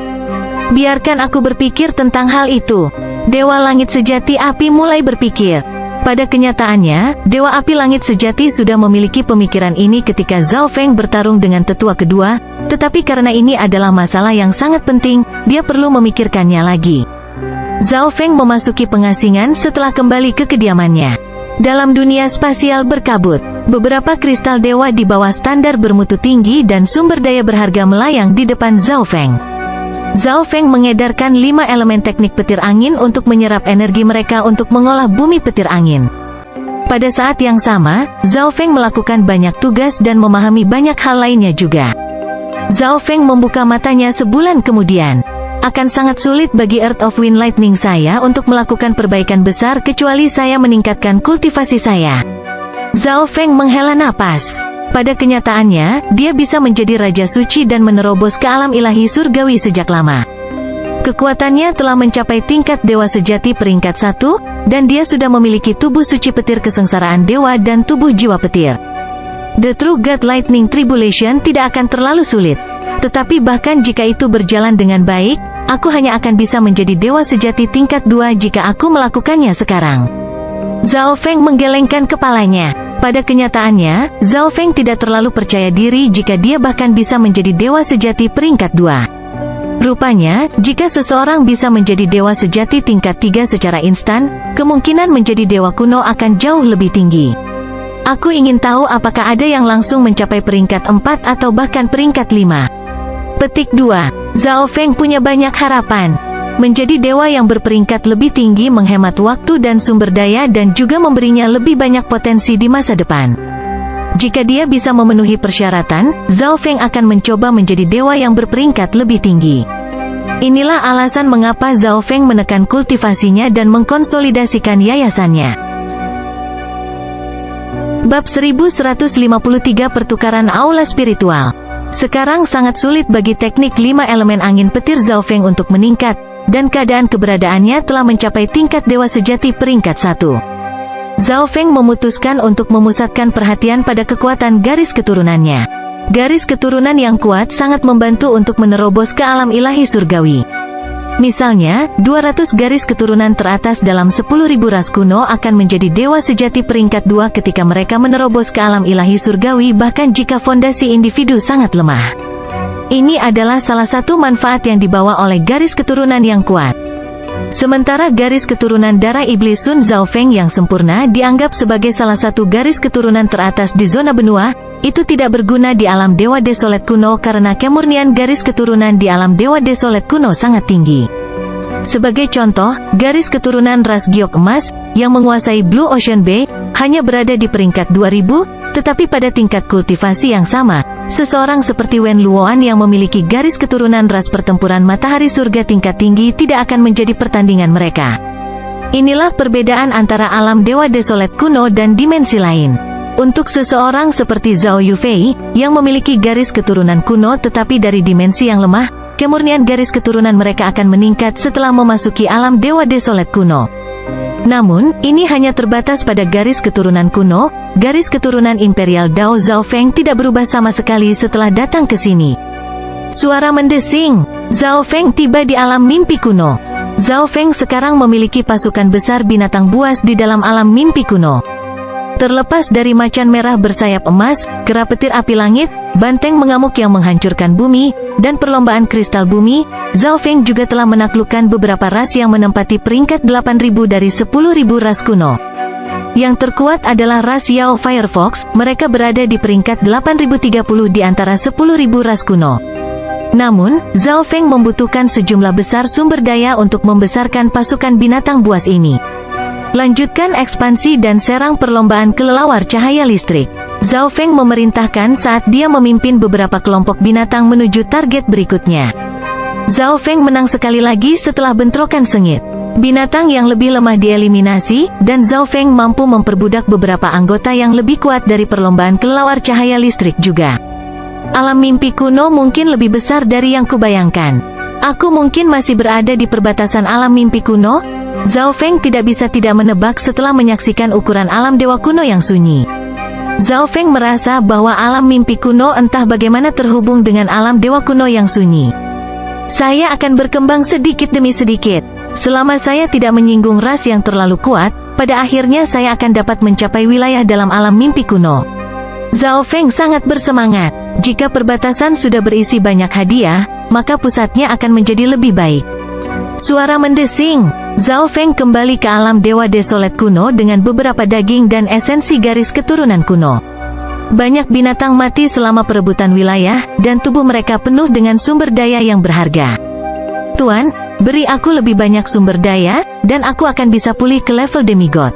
Biarkan aku berpikir tentang hal itu. Dewa Langit Sejati Api mulai berpikir. Pada kenyataannya, Dewa Api Langit Sejati sudah memiliki pemikiran ini ketika Zhao Feng bertarung dengan tetua kedua, tetapi karena ini adalah masalah yang sangat penting, dia perlu memikirkannya lagi. Zhao Feng memasuki pengasingan setelah kembali ke kediamannya. Dalam dunia spasial berkabut, beberapa kristal dewa di bawah standar bermutu tinggi dan sumber daya berharga melayang di depan Zhao Feng. Zhao Feng mengedarkan 5 elemen teknik petir angin untuk menyerap energi mereka untuk mengolah bumi petir angin. Pada saat yang sama, Zhao Feng melakukan banyak tugas dan memahami banyak hal lainnya juga. Zhao Feng membuka matanya sebulan kemudian. Akan sangat sulit bagi Earth of Wind Lightning saya untuk melakukan perbaikan besar kecuali saya meningkatkan kultivasi saya. Zhao Feng menghela napas. Pada kenyataannya, dia bisa menjadi Raja Suci dan menerobos ke alam ilahi surgawi sejak lama. Kekuatannya telah mencapai tingkat Dewa Sejati peringkat 1, dan dia sudah memiliki tubuh suci petir kesengsaraan dewa dan tubuh jiwa petir. The True God Lightning Tribulation tidak akan terlalu sulit. Tetapi bahkan jika itu berjalan dengan baik, aku hanya akan bisa menjadi Dewa Sejati tingkat 2 jika aku melakukannya sekarang. Zhao Feng menggelengkan kepalanya. Pada kenyataannya, Zhao Feng tidak terlalu percaya diri jika dia bahkan bisa menjadi Dewa Sejati peringkat 2. Rupanya, jika seseorang bisa menjadi Dewa Sejati tingkat 3 secara instan, kemungkinan menjadi Dewa kuno akan jauh lebih tinggi. Aku ingin tahu apakah ada yang langsung mencapai peringkat 4 atau bahkan peringkat 5. Petik 2. Zhao Feng punya banyak harapan. Menjadi dewa yang berperingkat lebih tinggi menghemat waktu dan sumber daya dan juga memberinya lebih banyak potensi di masa depan. Jika dia bisa memenuhi persyaratan, Zhao Feng akan mencoba menjadi dewa yang berperingkat lebih tinggi. Inilah alasan mengapa Zhao Feng menekan kultivasinya dan mengkonsolidasikan yayasannya. Bab 1153 Pertukaran Aula Spiritual. Sekarang sangat sulit bagi teknik 5 elemen angin petir Zhao Feng untuk meningkat, dan keadaan keberadaannya telah mencapai tingkat Dewa Sejati peringkat 1. Zhao Feng memutuskan untuk memusatkan perhatian pada kekuatan garis keturunannya. Garis keturunan yang kuat sangat membantu untuk menerobos ke alam ilahi surgawi. Misalnya, 200 garis keturunan teratas dalam 10.000 ras kuno akan menjadi Dewa Sejati peringkat 2 ketika mereka menerobos ke alam ilahi surgawi bahkan jika fondasi individu sangat lemah. Ini adalah salah satu manfaat yang dibawa oleh garis keturunan yang kuat. Sementara garis keturunan darah iblis Sun Zhao Feng yang sempurna dianggap sebagai salah satu garis keturunan teratas di zona benua, itu tidak berguna di alam Dewa Desolate kuno karena kemurnian garis keturunan di alam Dewa Desolate kuno sangat tinggi. Sebagai contoh, garis keturunan ras giok emas, yang menguasai Blue Ocean Bay, hanya berada di peringkat 2000, tetapi pada tingkat kultivasi yang sama, seseorang seperti Wen Luoan yang memiliki garis keturunan ras pertempuran matahari surga tingkat tinggi tidak akan menjadi pertandingan mereka. Inilah perbedaan antara alam Dewa Desolate kuno dan dimensi lain. Untuk seseorang seperti Zhao Yufei, yang memiliki garis keturunan kuno tetapi dari dimensi yang lemah, kemurnian garis keturunan mereka akan meningkat setelah memasuki alam Dewa Desolate kuno. Namun, ini hanya terbatas pada garis keturunan kuno. Garis keturunan Imperial Dao Zhao Feng tidak berubah sama sekali setelah datang ke sini. Suara mendesing. Zhao Feng tiba di alam mimpi kuno. Zhao Feng sekarang memiliki pasukan besar binatang buas di dalam alam mimpi kuno. Terlepas dari macan merah bersayap emas, kera petir api langit, banteng mengamuk yang menghancurkan bumi, dan perlombaan kristal bumi, Zhao Feng juga telah menaklukkan beberapa ras yang menempati peringkat 8.000 dari 10.000 ras kuno. Yang terkuat adalah ras Yao Firefox, mereka berada di peringkat 8.030 di antara 10.000 ras kuno. Namun, Zhao Feng membutuhkan sejumlah besar sumber daya untuk membesarkan pasukan binatang buas ini. Lanjutkan ekspansi dan serang perlombaan kelelawar cahaya listrik. Zhao Feng memerintahkan saat dia memimpin beberapa kelompok binatang menuju target berikutnya. Zhao Feng menang sekali lagi setelah bentrokan sengit. Binatang yang lebih lemah dieliminasi, dan Zhao Feng mampu memperbudak beberapa anggota yang lebih kuat dari perlombaan kelelawar cahaya listrik juga. Alam mimpi kuno mungkin lebih besar dari yang kubayangkan. Aku mungkin masih berada di perbatasan alam mimpi kuno? Zhao Feng tidak bisa tidak menebak setelah menyaksikan ukuran alam dewa kuno yang sunyi. Zhao Feng merasa bahwa alam mimpi kuno entah bagaimana terhubung dengan alam dewa kuno yang sunyi. Saya akan berkembang sedikit demi sedikit. Selama saya tidak menyinggung ras yang terlalu kuat, pada akhirnya saya akan dapat mencapai wilayah dalam alam mimpi kuno. Zhao Feng sangat bersemangat. Jika perbatasan sudah berisi banyak hadiah, maka pusatnya akan menjadi lebih baik. Suara mendesing. Zhao Feng kembali ke alam Dewa Desolet kuno dengan beberapa daging dan esensi garis keturunan kuno. Banyak binatang mati selama perebutan wilayah, dan tubuh mereka penuh dengan sumber daya yang berharga. Tuan, beri aku lebih banyak sumber daya, dan aku akan bisa pulih ke level demigod.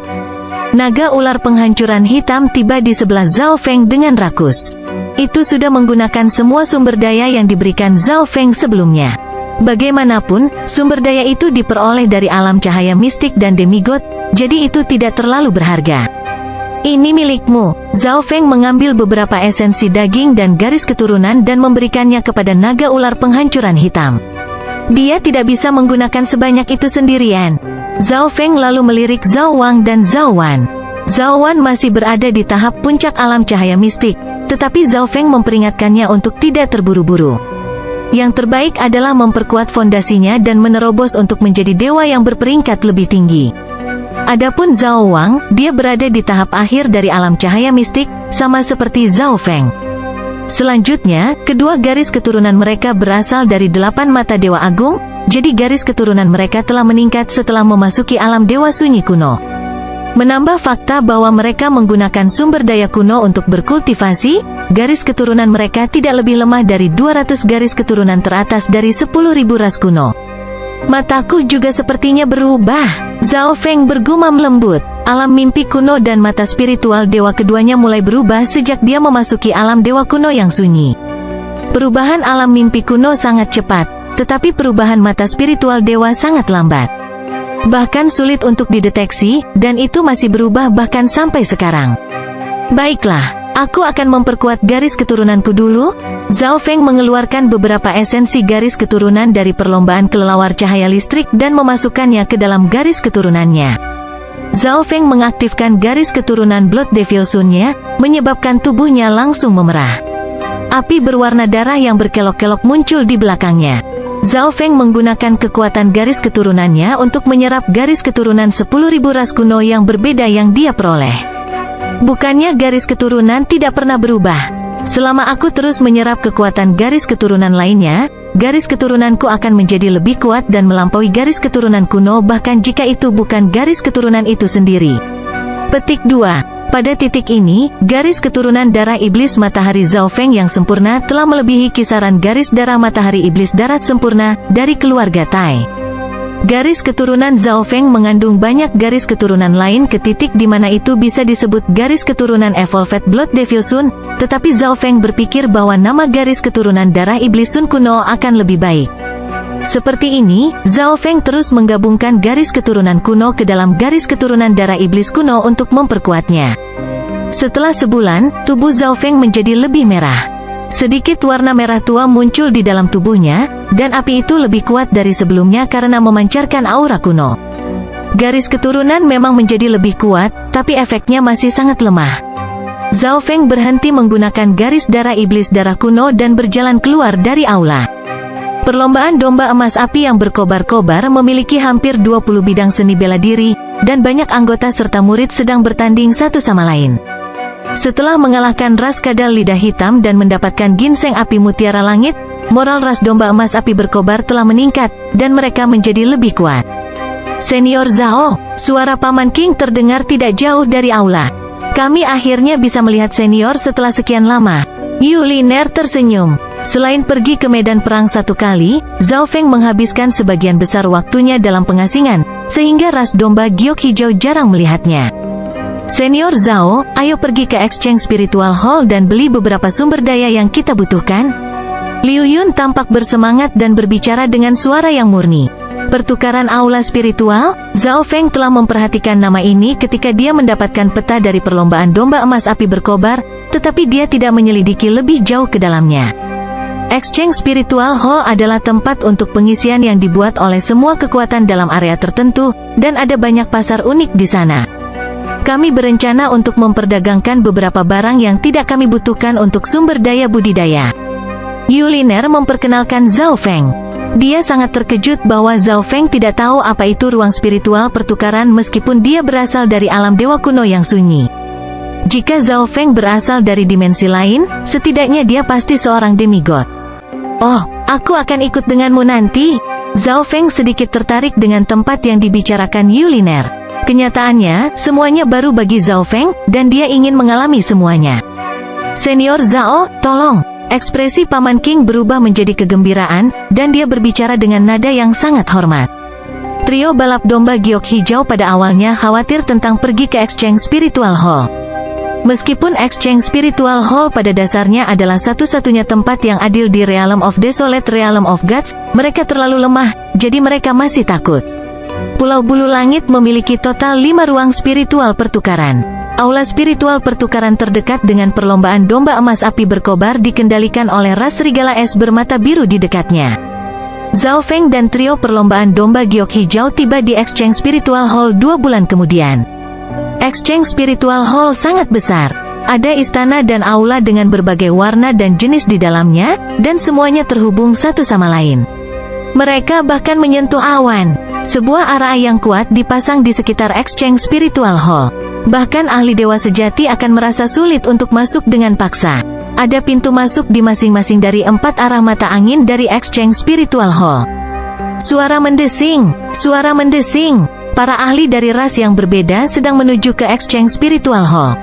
Naga ular penghancuran hitam tiba di sebelah Zhao Feng dengan rakus. Itu sudah menggunakan semua sumber daya yang diberikan Zhao Feng sebelumnya. Bagaimanapun, sumber daya itu diperoleh dari alam cahaya mistik dan demigod, jadi itu tidak terlalu berharga. Ini milikmu. Zhao Feng mengambil beberapa esensi daging dan garis keturunan dan memberikannya kepada naga ular penghancuran hitam. Dia tidak bisa menggunakan sebanyak itu sendirian. Zhao Feng lalu melirik Zhao Wang dan Zhao Wan. Zhao Wan masih berada di tahap puncak alam cahaya mistik, tetapi Zhao Feng memperingatkannya untuk tidak terburu-buru. Yang terbaik adalah memperkuat fondasinya dan menerobos untuk menjadi dewa yang berperingkat lebih tinggi. Adapun Zhao Wang, dia berada di tahap akhir dari alam cahaya mistik, sama seperti Zhao Feng. Selanjutnya, kedua garis keturunan mereka berasal dari 8 mata Dewa Agung, jadi garis keturunan mereka telah meningkat setelah memasuki alam Dewa Sunyi kuno. Menambah fakta bahwa mereka menggunakan sumber daya kuno untuk berkultivasi, garis keturunan mereka tidak lebih lemah dari 200 garis keturunan teratas dari 10.000 ras kuno. Mataku juga sepertinya berubah. Zhao Feng bergumam lembut. Alam mimpi kuno dan mata spiritual dewa keduanya mulai berubah sejak dia memasuki alam dewa kuno yang sunyi. Perubahan alam mimpi kuno sangat cepat, tetapi perubahan mata spiritual dewa sangat lambat. Bahkan sulit untuk dideteksi, dan itu masih berubah bahkan sampai sekarang. Baiklah, aku akan memperkuat garis keturunanku dulu. Zhao Feng mengeluarkan beberapa esensi garis keturunan dari perlombaan kelelawar cahaya listrik dan memasukkannya ke dalam garis keturunannya. Zhao Feng mengaktifkan garis keturunan Blood Devil Sun-nya, menyebabkan tubuhnya langsung memerah. Api berwarna darah yang berkelok-kelok muncul di belakangnya. Zhao Feng menggunakan kekuatan garis keturunannya untuk menyerap garis keturunan 10.000 ras kuno yang berbeda yang dia peroleh. Bukannya garis keturunan tidak pernah berubah. Selama aku terus menyerap kekuatan garis keturunan lainnya, garis keturunanku akan menjadi lebih kuat dan melampaui garis keturunan kuno bahkan jika itu bukan garis keturunan itu sendiri. Petik 2. Pada titik ini, garis keturunan darah iblis matahari Zhao Feng yang sempurna telah melebihi kisaran garis darah matahari iblis darat sempurna dari keluarga Tai. Garis keturunan Zhao Feng mengandung banyak garis keturunan lain ke titik di mana itu bisa disebut garis keturunan Evolved Blood Devil Sun, tetapi Zhao Feng berpikir bahwa nama garis keturunan darah iblis Sun kuno akan lebih baik. Seperti ini, Zhao Feng terus menggabungkan garis keturunan kuno ke dalam garis keturunan darah iblis kuno untuk memperkuatnya. Setelah sebulan, tubuh Zhao Feng menjadi lebih merah. Sedikit warna merah tua muncul di dalam tubuhnya, dan api itu lebih kuat dari sebelumnya karena memancarkan aura kuno. Garis keturunan memang menjadi lebih kuat, tapi efeknya masih sangat lemah. Zhao Feng berhenti menggunakan garis darah iblis darah kuno dan berjalan keluar dari aula. Perlombaan domba emas api yang berkobar-kobar memiliki hampir 20 bidang seni bela diri, dan banyak anggota serta murid sedang bertanding satu sama lain. Setelah mengalahkan ras kadal lidah hitam dan mendapatkan ginseng api mutiara langit, moral ras domba emas api berkobar telah meningkat, dan mereka menjadi lebih kuat. Senior Zhao, suara Paman King terdengar tidak jauh dari aula. Kami akhirnya bisa melihat senior setelah sekian lama. Yu Liner tersenyum. Selain pergi ke medan perang satu kali, Zhao Feng menghabiskan sebagian besar waktunya dalam pengasingan, sehingga ras domba giok hijau jarang melihatnya. Senior Zhao, ayo pergi ke Exchange Spiritual Hall dan beli beberapa sumber daya yang kita butuhkan. Liu Yun tampak bersemangat dan berbicara dengan suara yang murni. Pertukaran aula spiritual, Zhao Feng telah memperhatikan nama ini ketika dia mendapatkan peta dari perlombaan domba emas api berkobar, tetapi dia tidak menyelidiki lebih jauh ke dalamnya. Exchange Spiritual Hall adalah tempat untuk pengisian yang dibuat oleh semua kekuatan dalam area tertentu, dan ada banyak pasar unik di sana. Kami berencana untuk memperdagangkan beberapa barang yang tidak kami butuhkan untuk sumber daya budidaya. Yu Liner memperkenalkan Zhao Feng. Dia sangat terkejut bahwa Zhao Feng tidak tahu apa itu ruang spiritual pertukaran meskipun dia berasal dari alam dewa kuno yang sunyi. Jika Zhao Feng berasal dari dimensi lain, setidaknya dia pasti seorang demigod. Oh, aku akan ikut denganmu nanti. Zhao Feng sedikit tertarik dengan tempat yang dibicarakan Yuliner. Kenyataannya, semuanya baru bagi Zhao Feng, dan dia ingin mengalami semuanya. Senior Zhao, tolong. Ekspresi Paman King berubah menjadi kegembiraan, dan dia berbicara dengan nada yang sangat hormat. Trio balap domba giok hijau pada awalnya khawatir tentang pergi ke Exchange Spiritual Hall. Meskipun Exchange Spiritual Hall pada dasarnya adalah satu-satunya tempat yang adil di Realm of Desolate Realm of Gods, mereka terlalu lemah, jadi mereka masih takut. Pulau Bulu Langit memiliki total 5 ruang spiritual pertukaran. Aula spiritual pertukaran terdekat dengan perlombaan domba emas api berkobar dikendalikan oleh ras serigala es bermata biru di dekatnya. Zhao Feng dan trio perlombaan domba giok hijau tiba di Exchange Spiritual Hall 2 bulan kemudian. Exchange Spiritual Hall sangat besar. Ada istana dan aula dengan berbagai warna dan jenis di dalamnya, dan semuanya terhubung satu sama lain. Mereka bahkan menyentuh awan. Sebuah arah yang kuat dipasang di sekitar Exchange Spiritual Hall. Bahkan ahli dewa sejati akan merasa sulit untuk masuk dengan paksa. Ada pintu masuk di masing-masing dari 4 arah mata angin dari Exchange Spiritual Hall. Suara mendesing, suara mendesing. Para ahli dari ras yang berbeda sedang menuju ke Exchange Spiritual Hall.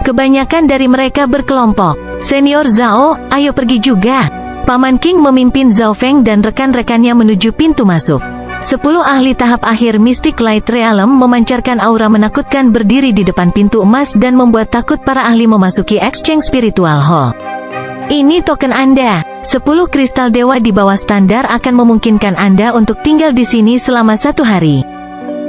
Kebanyakan dari mereka berkelompok. Senior Zhao, ayo pergi juga. Paman King memimpin Zhao Feng dan rekan-rekannya menuju pintu masuk. 10 ahli tahap akhir Mystic Light Realm memancarkan aura menakutkan berdiri di depan pintu emas dan membuat takut para ahli memasuki Exchange Spiritual Hall. Ini token Anda. 10 kristal dewa di bawah standar akan memungkinkan Anda untuk tinggal di sini selama 1 hari.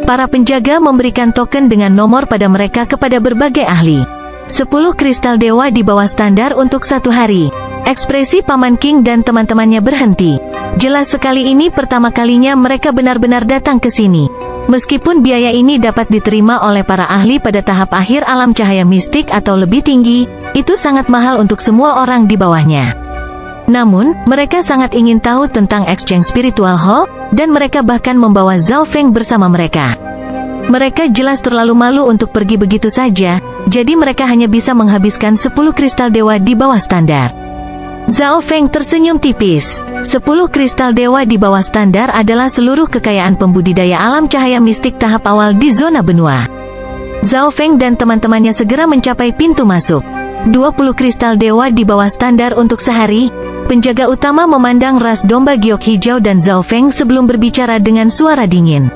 Para penjaga memberikan token dengan nomor pada mereka kepada berbagai ahli. 10 kristal dewa di bawah standar untuk 1 hari. Ekspresi Paman King dan teman-temannya berhenti. Jelas sekali ini pertama kalinya mereka benar-benar datang ke sini. Meskipun biaya ini dapat diterima oleh para ahli pada tahap akhir alam cahaya mistik atau lebih tinggi, itu sangat mahal untuk semua orang di bawahnya. Namun, mereka sangat ingin tahu tentang Exchange Spiritual Hall, dan mereka bahkan membawa Zhao Feng bersama mereka. Mereka jelas terlalu malu untuk pergi begitu saja, jadi mereka hanya bisa menghabiskan 10 kristal dewa di bawah standar. Zhao Feng tersenyum tipis. 10 kristal dewa di bawah standar adalah seluruh kekayaan pembudidaya alam cahaya mistik tahap awal di zona benua. Zhao Feng dan teman-temannya segera mencapai pintu masuk. 20 kristal dewa di bawah standar untuk sehari. Penjaga utama memandang ras domba giok hijau dan Zhao Feng sebelum berbicara dengan suara dingin.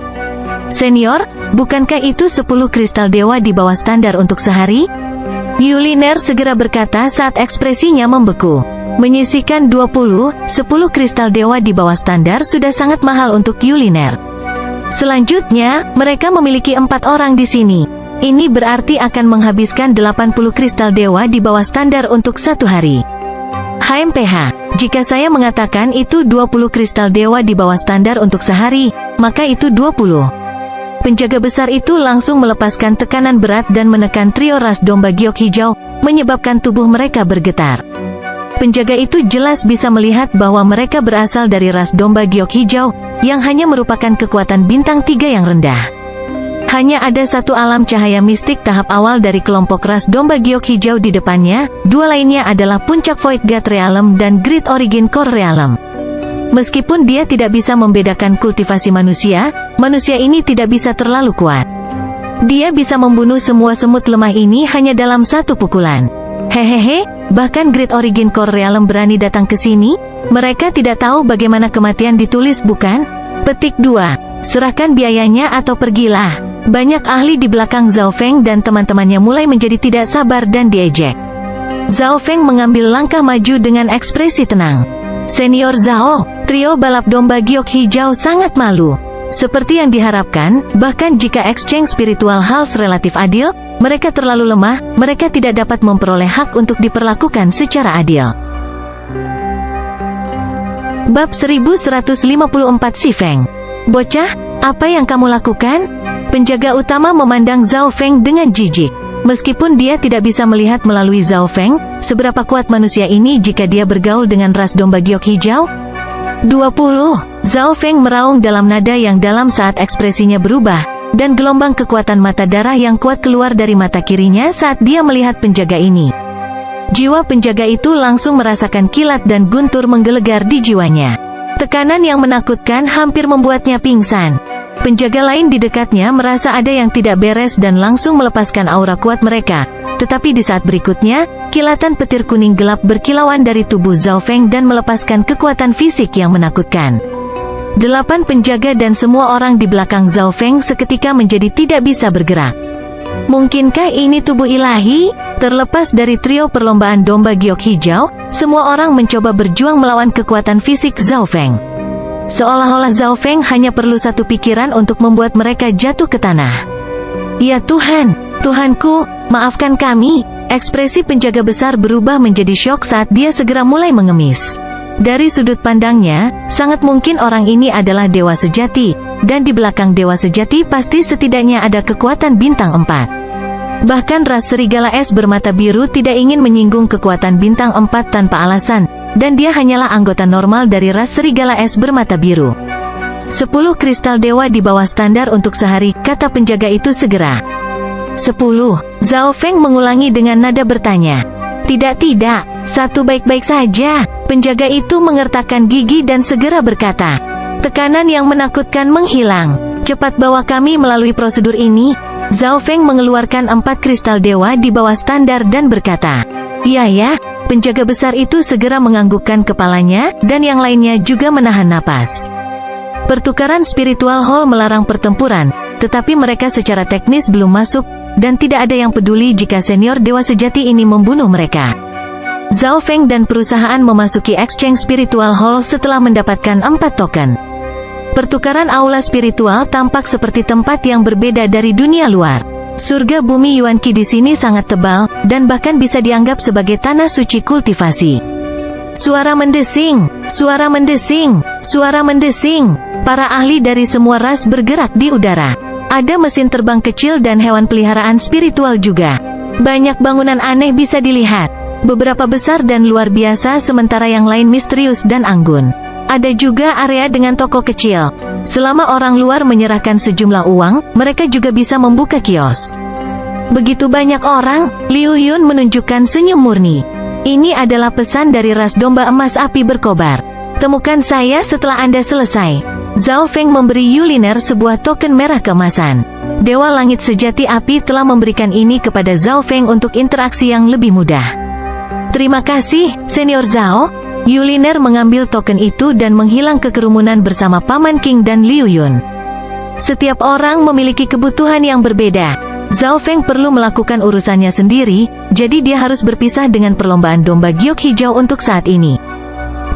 Senior, bukankah itu 10 kristal dewa di bawah standar untuk sehari? Yuliner segera berkata saat ekspresinya membeku. Menyisihkan 10 kristal dewa di bawah standar sudah sangat mahal untuk Yuliner. Selanjutnya, mereka memiliki 4 orang di sini. Ini berarti akan menghabiskan 80 kristal dewa di bawah standar untuk 1 hari. HMPH, jika saya mengatakan itu 20 kristal dewa di bawah standar untuk sehari, maka itu 20. Penjaga besar itu langsung melepaskan tekanan berat dan menekan trio ras domba giok hijau, menyebabkan tubuh mereka bergetar. Penjaga itu jelas bisa melihat bahwa mereka berasal dari ras domba giok hijau, yang hanya merupakan kekuatan bintang 3 yang rendah. Hanya ada 1 alam cahaya mistik tahap awal dari kelompok ras domba giok hijau di depannya, 2 lainnya adalah Puncak Void God Realm dan Great Origin Core Realm. Meskipun dia tidak bisa membedakan kultivasi manusia, manusia ini tidak bisa terlalu kuat. Dia bisa membunuh semua semut lemah ini hanya dalam 1 pukulan. Hehehe, bahkan Great Origin Core Realm berani datang ke sini? Mereka tidak tahu bagaimana kematian ditulis, bukan? Petik 2. Serahkan biayanya atau pergilah. Banyak ahli di belakang Zhao Feng dan teman-temannya mulai menjadi tidak sabar dan diejek. Zhao Feng mengambil langkah maju dengan ekspresi tenang. Senior Zhao, trio balap domba giok hijau sangat malu. Seperti yang diharapkan, bahkan jika Exchange Spiritual Halls relatif adil, mereka terlalu lemah, mereka tidak dapat memperoleh hak untuk diperlakukan secara adil. Bab 1154 Si Feng. Bocah, apa yang kamu lakukan? Penjaga utama memandang Zhao Feng dengan jijik. Meskipun dia tidak bisa melihat melalui Zhao Feng, seberapa kuat manusia ini jika dia bergaul dengan ras domba giok hijau? 20. Zhao Feng meraung dalam nada yang dalam saat ekspresinya berubah, dan gelombang kekuatan mata darah yang kuat keluar dari mata kirinya saat dia melihat penjaga ini. Jiwa penjaga itu langsung merasakan kilat dan guntur menggelegar di jiwanya. Tekanan yang menakutkan hampir membuatnya pingsan. Penjaga lain di dekatnya merasa ada yang tidak beres dan langsung melepaskan aura kuat mereka. Tetapi di saat berikutnya, kilatan petir kuning gelap berkilauan dari tubuh Zhao Feng dan melepaskan kekuatan fisik yang menakutkan. 8 penjaga dan semua orang di belakang Zhao Feng seketika menjadi tidak bisa bergerak. Mungkinkah ini tubuh ilahi? Terlepas dari trio perlombaan domba giok hijau, semua orang mencoba berjuang melawan kekuatan fisik Zhao Feng. Seolah-olah Zhao Feng hanya perlu satu pikiran untuk membuat mereka jatuh ke tanah. Ya Tuhan, Tuhanku, maafkan kami. Ekspresi penjaga besar berubah menjadi syok saat dia segera mulai mengemis. Dari sudut pandangnya, sangat mungkin orang ini adalah dewa sejati, dan di belakang dewa sejati pasti setidaknya ada kekuatan bintang 4. Bahkan ras serigala es bermata biru tidak ingin menyinggung kekuatan bintang 4 tanpa alasan, dan dia hanyalah anggota normal dari ras serigala es bermata biru. 10 kristal dewa di bawah standar untuk sehari, kata penjaga itu segera. 10. Zhao Feng mengulangi dengan nada bertanya. Tidak, satu baik-baik saja. Penjaga itu mengertakkan gigi dan segera berkata. Tekanan yang menakutkan menghilang. Cepat bawa kami melalui prosedur ini. Zhao Feng mengeluarkan 4 kristal dewa di bawah standar dan berkata, ya, penjaga besar itu segera menganggukkan kepalanya, dan yang lainnya juga menahan napas. Pertukaran spiritual hall melarang pertempuran, tetapi mereka secara teknis belum masuk, dan tidak ada yang peduli jika senior dewa sejati ini membunuh mereka. Zhao Feng dan perusahaan memasuki Exchange Spiritual Hall setelah mendapatkan 4 token. Pertukaran aula spiritual tampak seperti tempat yang berbeda dari dunia luar. Surga bumi Yuan Qi di sini sangat tebal, dan bahkan bisa dianggap sebagai tanah suci kultivasi. Suara mendesing, suara mendesing, suara mendesing. Para ahli dari semua ras bergerak di udara. Ada mesin terbang kecil dan hewan peliharaan spiritual juga. Banyak bangunan aneh bisa dilihat. Beberapa besar dan luar biasa sementara yang lain misterius dan anggun. Ada juga area dengan toko kecil. Selama orang luar menyerahkan sejumlah uang, mereka juga bisa membuka kios. Begitu banyak orang, Liu Yun menunjukkan senyum murni. Ini adalah pesan dari ras domba emas api berkobar. Temukan saya setelah Anda selesai. Zhao Feng memberi Yuliner sebuah token merah keemasan. Dewa Langit Sejati Api telah memberikan ini kepada Zhao Feng untuk interaksi yang lebih mudah. Terima kasih, Senior Zhao. Yuliner mengambil token itu dan menghilang ke kerumunan bersama Paman King dan Liu Yun. Setiap orang memiliki kebutuhan yang berbeda. Zhao Feng perlu melakukan urusannya sendiri, jadi dia harus berpisah dengan perlombaan domba giok hijau untuk saat ini.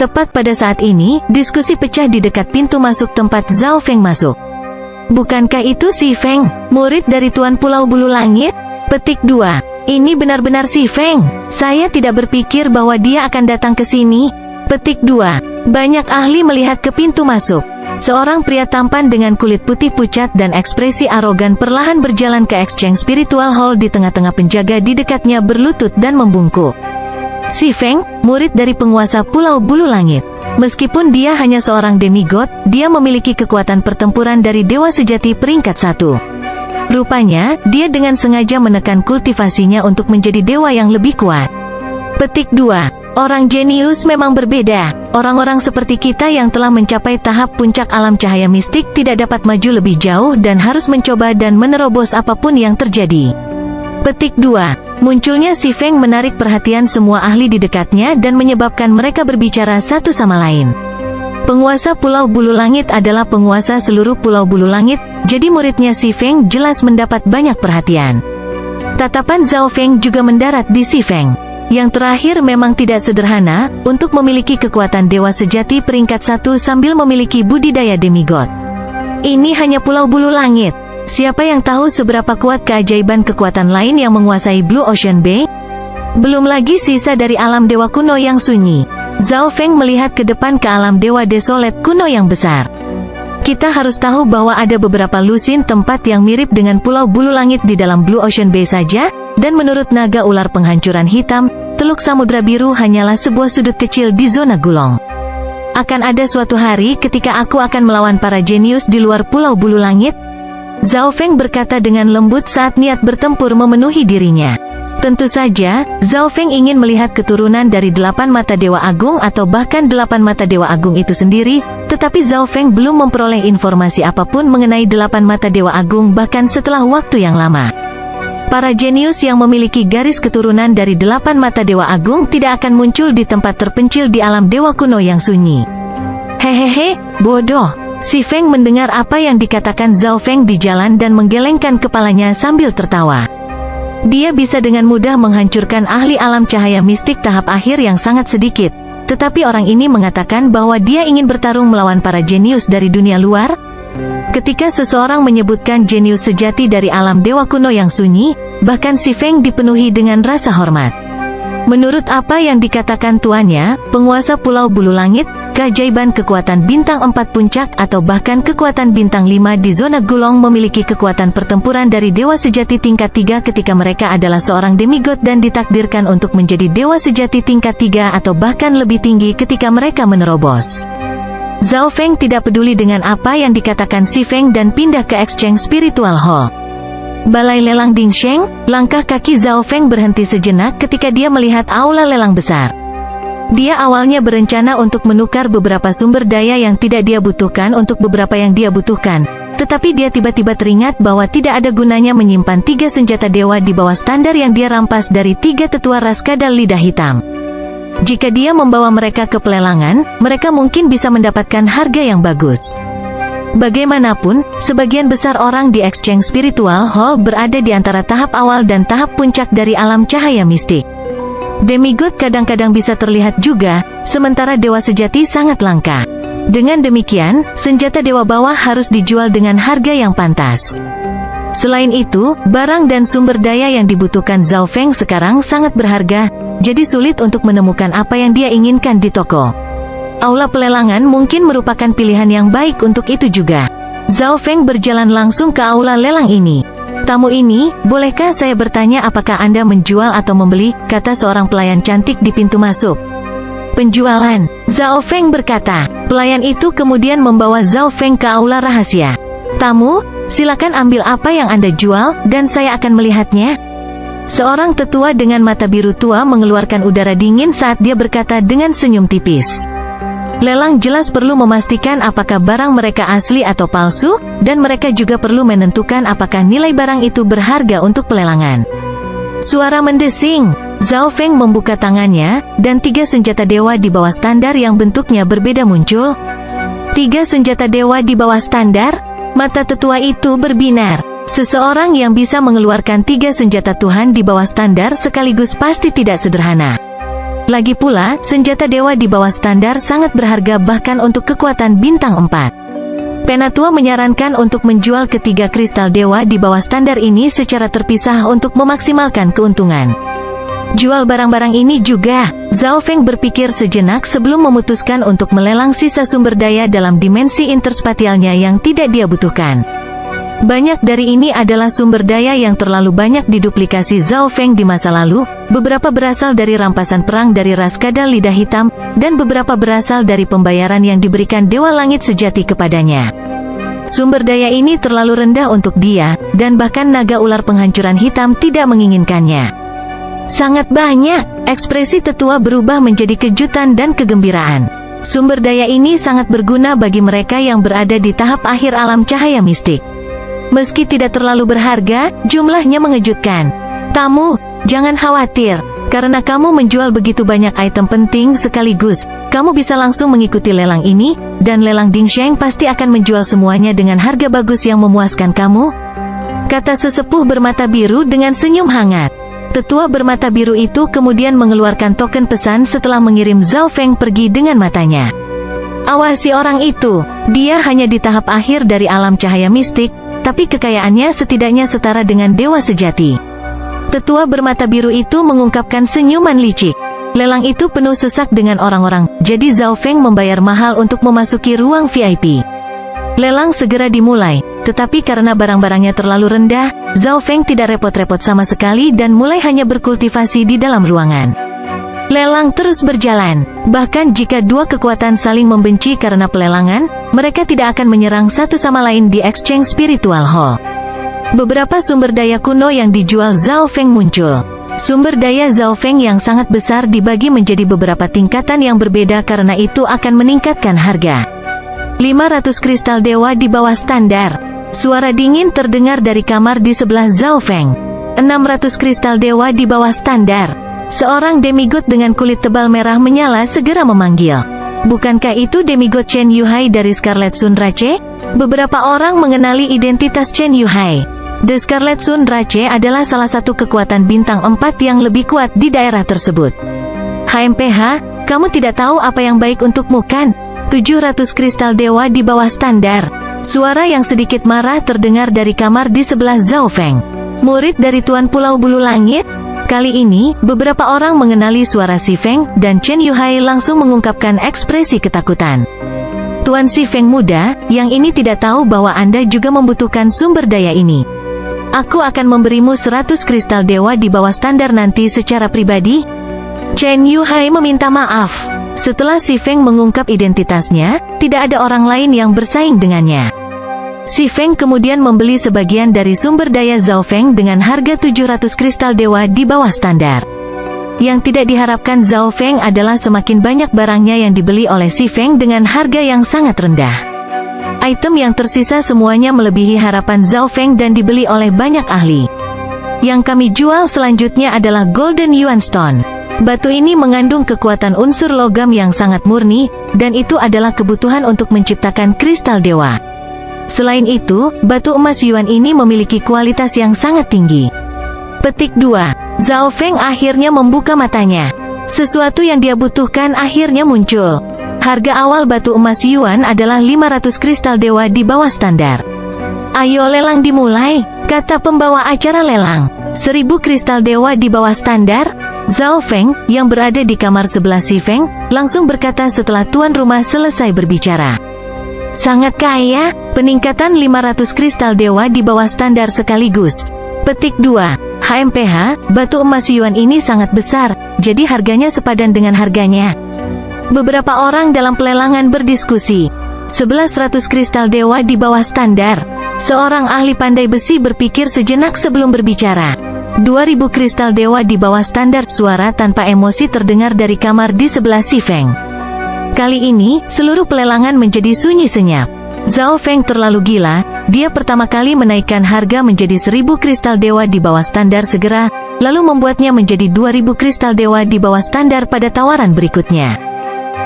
Tepat pada saat ini, diskusi pecah di dekat pintu masuk tempat Zhao Feng masuk. Bukankah itu si Feng, murid dari Tuan Pulau Bulu Langit? Petik 2. Ini benar-benar si Feng. Saya tidak berpikir bahwa dia akan datang ke sini. Petik 2. Banyak ahli melihat ke pintu masuk. Seorang pria tampan dengan kulit putih pucat dan ekspresi arogan perlahan berjalan ke Exchange Spiritual Hall di tengah-tengah penjaga di dekatnya berlutut dan membungkuk. Si Feng, murid dari penguasa Pulau Bulu Langit. Meskipun dia hanya seorang demigod, dia memiliki kekuatan pertempuran dari dewa sejati peringkat 1. Rupanya, dia dengan sengaja menekan kultivasinya untuk menjadi dewa yang lebih kuat. Petik 2. Orang jenius memang berbeda. Orang-orang seperti kita yang telah mencapai tahap puncak alam cahaya mistik tidak dapat maju lebih jauh dan harus mencoba dan menerobos apapun yang terjadi. Petik 2. Munculnya si Feng menarik perhatian semua ahli di dekatnya dan menyebabkan mereka berbicara satu sama lain. Penguasa Pulau Bulu Langit adalah penguasa seluruh Pulau Bulu Langit, jadi muridnya si Feng jelas mendapat banyak perhatian. Tatapan Zhao Feng juga mendarat di si Feng. Yang terakhir memang tidak sederhana, untuk memiliki kekuatan dewa sejati peringkat 1 sambil memiliki budidaya demigod. Ini hanya Pulau Bulu Langit. Siapa yang tahu seberapa kuat keajaiban kekuatan lain yang menguasai Blue Ocean Bay? Belum lagi sisa dari alam dewa kuno yang sunyi. Zhao Feng melihat ke depan ke alam dewa desolet kuno yang besar. Kita harus tahu bahwa ada beberapa lusin tempat yang mirip dengan Pulau Bulu Langit di dalam Blue Ocean Bay saja, dan menurut naga ular penghancuran hitam, Teluk Samudra Biru hanyalah sebuah sudut kecil di zona Gulong. Akan ada suatu hari ketika aku akan melawan para jenius di luar Pulau Bulu Langit. Zhao Feng berkata dengan lembut saat niat bertempur memenuhi dirinya. Tentu saja, Zhao Feng ingin melihat keturunan dari 8 mata Dewa Agung atau bahkan 8 mata Dewa Agung itu sendiri, tetapi Zhao Feng belum memperoleh informasi apapun mengenai 8 mata Dewa Agung bahkan setelah waktu yang lama. Para jenius yang memiliki garis keturunan dari 8 mata Dewa Agung tidak akan muncul di tempat terpencil di alam dewa kuno yang sunyi. Hehehe, bodoh. Si Feng mendengar apa yang dikatakan Zhao Feng di jalan dan menggelengkan kepalanya sambil tertawa. Dia bisa dengan mudah menghancurkan ahli alam cahaya mistik tahap akhir yang sangat sedikit. Tetapi orang ini mengatakan bahwa dia ingin bertarung melawan para jenius dari dunia luar. Ketika seseorang menyebutkan jenius sejati dari alam dewa kuno yang sunyi, bahkan si Feng dipenuhi dengan rasa hormat. Menurut apa yang dikatakan tuannya, penguasa Pulau Bulu Langit, keajaiban kekuatan bintang 4 puncak atau bahkan kekuatan bintang 5 di zona Gulong memiliki kekuatan pertempuran dari dewa sejati tingkat 3 ketika mereka adalah seorang demigod dan ditakdirkan untuk menjadi dewa sejati tingkat 3 atau bahkan lebih tinggi ketika mereka menerobos. Zhao Feng tidak peduli dengan apa yang dikatakan si Feng dan pindah ke Exchange Spiritual Hall. Balai lelang Dingsheng, langkah kaki Zhao Feng berhenti sejenak ketika dia melihat aula lelang besar. Dia awalnya berencana untuk menukar beberapa sumber daya yang tidak dia butuhkan untuk beberapa yang dia butuhkan, tetapi dia tiba-tiba teringat bahwa tidak ada gunanya menyimpan 3 senjata dewa di bawah standar yang dia rampas dari 3 tetua ras kadal lidah hitam. Jika dia membawa mereka ke pelelangan, mereka mungkin bisa mendapatkan harga yang bagus. Bagaimanapun, sebagian besar orang di Exchange Spiritual Hall berada di antara tahap awal dan tahap puncak dari alam cahaya mistik. Demigod kadang-kadang bisa terlihat juga, sementara dewa sejati sangat langka. Dengan demikian, senjata dewa bawah harus dijual dengan harga yang pantas. Selain itu, barang dan sumber daya yang dibutuhkan Zhao Feng sekarang sangat berharga, jadi sulit untuk menemukan apa yang dia inginkan di toko. Aula pelelangan mungkin merupakan pilihan yang baik untuk itu juga. Zhao Feng berjalan langsung ke aula lelang ini. "Tamu ini, bolehkah saya bertanya apakah Anda menjual atau membeli?" kata seorang pelayan cantik di pintu masuk. "Penjualan," Zhao Feng berkata. Pelayan itu kemudian membawa Zhao Feng ke aula rahasia. "Tamu, silakan ambil apa yang Anda jual, dan saya akan melihatnya." Seorang tetua dengan mata biru tua mengeluarkan udara dingin saat dia berkata dengan senyum tipis. Lelang jelas perlu memastikan apakah barang mereka asli atau palsu, dan mereka juga perlu menentukan apakah nilai barang itu berharga untuk pelelangan. Suara mendesing. Zhao Feng membuka tangannya, dan 3 senjata dewa di bawah standar yang bentuknya berbeda muncul. 3 senjata dewa di bawah standar? Mata tetua itu berbinar. Seseorang yang bisa mengeluarkan 3 senjata Tuhan di bawah standar sekaligus pasti tidak sederhana. Lagi pula, senjata dewa di bawah standar sangat berharga bahkan untuk kekuatan bintang 4. Penatua menyarankan untuk menjual ketiga kristal dewa di bawah standar ini secara terpisah untuk memaksimalkan keuntungan. Jual barang-barang ini juga. Zhao Feng berpikir sejenak sebelum memutuskan untuk melelang sisa sumber daya dalam dimensi interspatialnya yang tidak dia butuhkan. Banyak dari ini adalah sumber daya yang terlalu banyak diduplikasi Zhao Feng di masa lalu, beberapa berasal dari rampasan perang dari ras kadal lidah hitam, dan beberapa berasal dari pembayaran yang diberikan Dewa Langit sejati kepadanya. Sumber daya ini terlalu rendah untuk dia, dan bahkan naga ular penghancuran hitam tidak menginginkannya. Sangat banyak. Ekspresi tetua berubah menjadi kejutan dan kegembiraan. Sumber daya ini sangat berguna bagi mereka yang berada di tahap akhir alam cahaya mistik. Meski tidak terlalu berharga, jumlahnya mengejutkan. "Tamu, jangan khawatir. Karena kamu menjual begitu banyak item penting sekaligus, kamu bisa langsung mengikuti lelang ini, dan lelang Dingsheng pasti akan menjual semuanya dengan harga bagus yang memuaskan kamu," kata sesepuh bermata biru dengan senyum hangat. Tetua bermata biru itu kemudian mengeluarkan token pesan setelah mengirim Zhao Feng pergi dengan matanya. "Awasi orang itu. Dia hanya di tahap akhir dari alam cahaya mistik, tapi kekayaannya setidaknya setara dengan dewa sejati." Tetua bermata biru itu mengungkapkan senyuman licik. Lelang itu penuh sesak dengan orang-orang, jadi Zhao Feng membayar mahal untuk memasuki ruang VIP. Lelang segera dimulai, tetapi karena barang-barangnya terlalu rendah, Zhao Feng tidak repot-repot sama sekali dan mulai hanya berkultivasi di dalam ruangan. Lelang terus berjalan. Bahkan jika dua kekuatan saling membenci karena pelelangan, mereka tidak akan menyerang satu sama lain di Exchange Spiritual Hall. Beberapa sumber daya kuno yang dijual Zhao Feng muncul. Sumber daya Zhao Feng yang sangat besar dibagi menjadi beberapa tingkatan yang berbeda karena itu akan meningkatkan harga. 500 kristal dewa di bawah standar. Suara dingin terdengar dari kamar di sebelah Zhao Feng. 600 kristal dewa di bawah standar. Seorang demigod dengan kulit tebal merah menyala segera memanggil. Bukankah itu demigod Chen Yuhai dari Scarlet Sun Rache? Beberapa orang mengenali identitas Chen Yuhai. The Scarlet Sun Rache adalah salah satu kekuatan bintang 4 yang lebih kuat di daerah tersebut. HMPH, kamu tidak tahu apa yang baik untukmu kan? 700 kristal dewa di bawah standar. Suara yang sedikit marah terdengar dari kamar di sebelah Zhao Feng. Murid dari Tuan Pulau Bulu Langit? Kali ini, beberapa orang mengenali suara Si Feng, dan Chen Yuhai langsung mengungkapkan ekspresi ketakutan. Tuan Si Feng muda, yang ini tidak tahu bahwa Anda juga membutuhkan sumber daya ini. Aku akan memberimu 100 kristal dewa di bawah standar nanti secara pribadi. Chen Yuhai meminta maaf. Setelah Si Feng mengungkap identitasnya, tidak ada orang lain yang bersaing dengannya. Si Feng kemudian membeli sebagian dari sumber daya Zhao Feng dengan harga 700 kristal dewa di bawah standar. Yang tidak diharapkan Zhao Feng adalah semakin banyak barangnya yang dibeli oleh Si Feng dengan harga yang sangat rendah. Item yang tersisa semuanya melebihi harapan Zhao Feng dan dibeli oleh banyak ahli. Yang kami jual selanjutnya adalah Golden Yuan Stone. Batu ini mengandung kekuatan unsur logam yang sangat murni, dan itu adalah kebutuhan untuk menciptakan kristal dewa. Selain itu, batu emas Yuan ini memiliki kualitas yang sangat tinggi. Petik 2. Zhao Feng akhirnya membuka matanya. Sesuatu yang dia butuhkan akhirnya muncul. Harga awal batu emas Yuan adalah 500 kristal dewa di bawah standar. Ayo lelang dimulai, kata pembawa acara lelang. 1000 kristal dewa di bawah standar. Zhao Feng, yang berada di kamar sebelah Si Feng, langsung berkata setelah tuan rumah selesai berbicara. Sangat kaya, peningkatan 500 kristal dewa di bawah standar sekaligus. Petik 2. HMPH, batu emas Yuan ini sangat besar, jadi harganya sepadan dengan harganya. Beberapa orang dalam pelelangan berdiskusi. 1100 kristal dewa di bawah standar. Seorang ahli pandai besi berpikir sejenak sebelum berbicara. 2000 kristal dewa di bawah standar. Suara tanpa emosi terdengar dari kamar di sebelah Si Feng. Kali ini, seluruh pelelangan menjadi sunyi senyap. Zhao Feng terlalu gila, dia pertama kali menaikkan harga menjadi 1000 kristal dewa di bawah standar segera, lalu membuatnya menjadi 2000 kristal dewa di bawah standar pada tawaran berikutnya.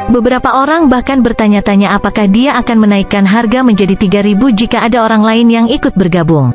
Beberapa orang bahkan bertanya-tanya apakah dia akan menaikkan harga menjadi 3000 jika ada orang lain yang ikut bergabung.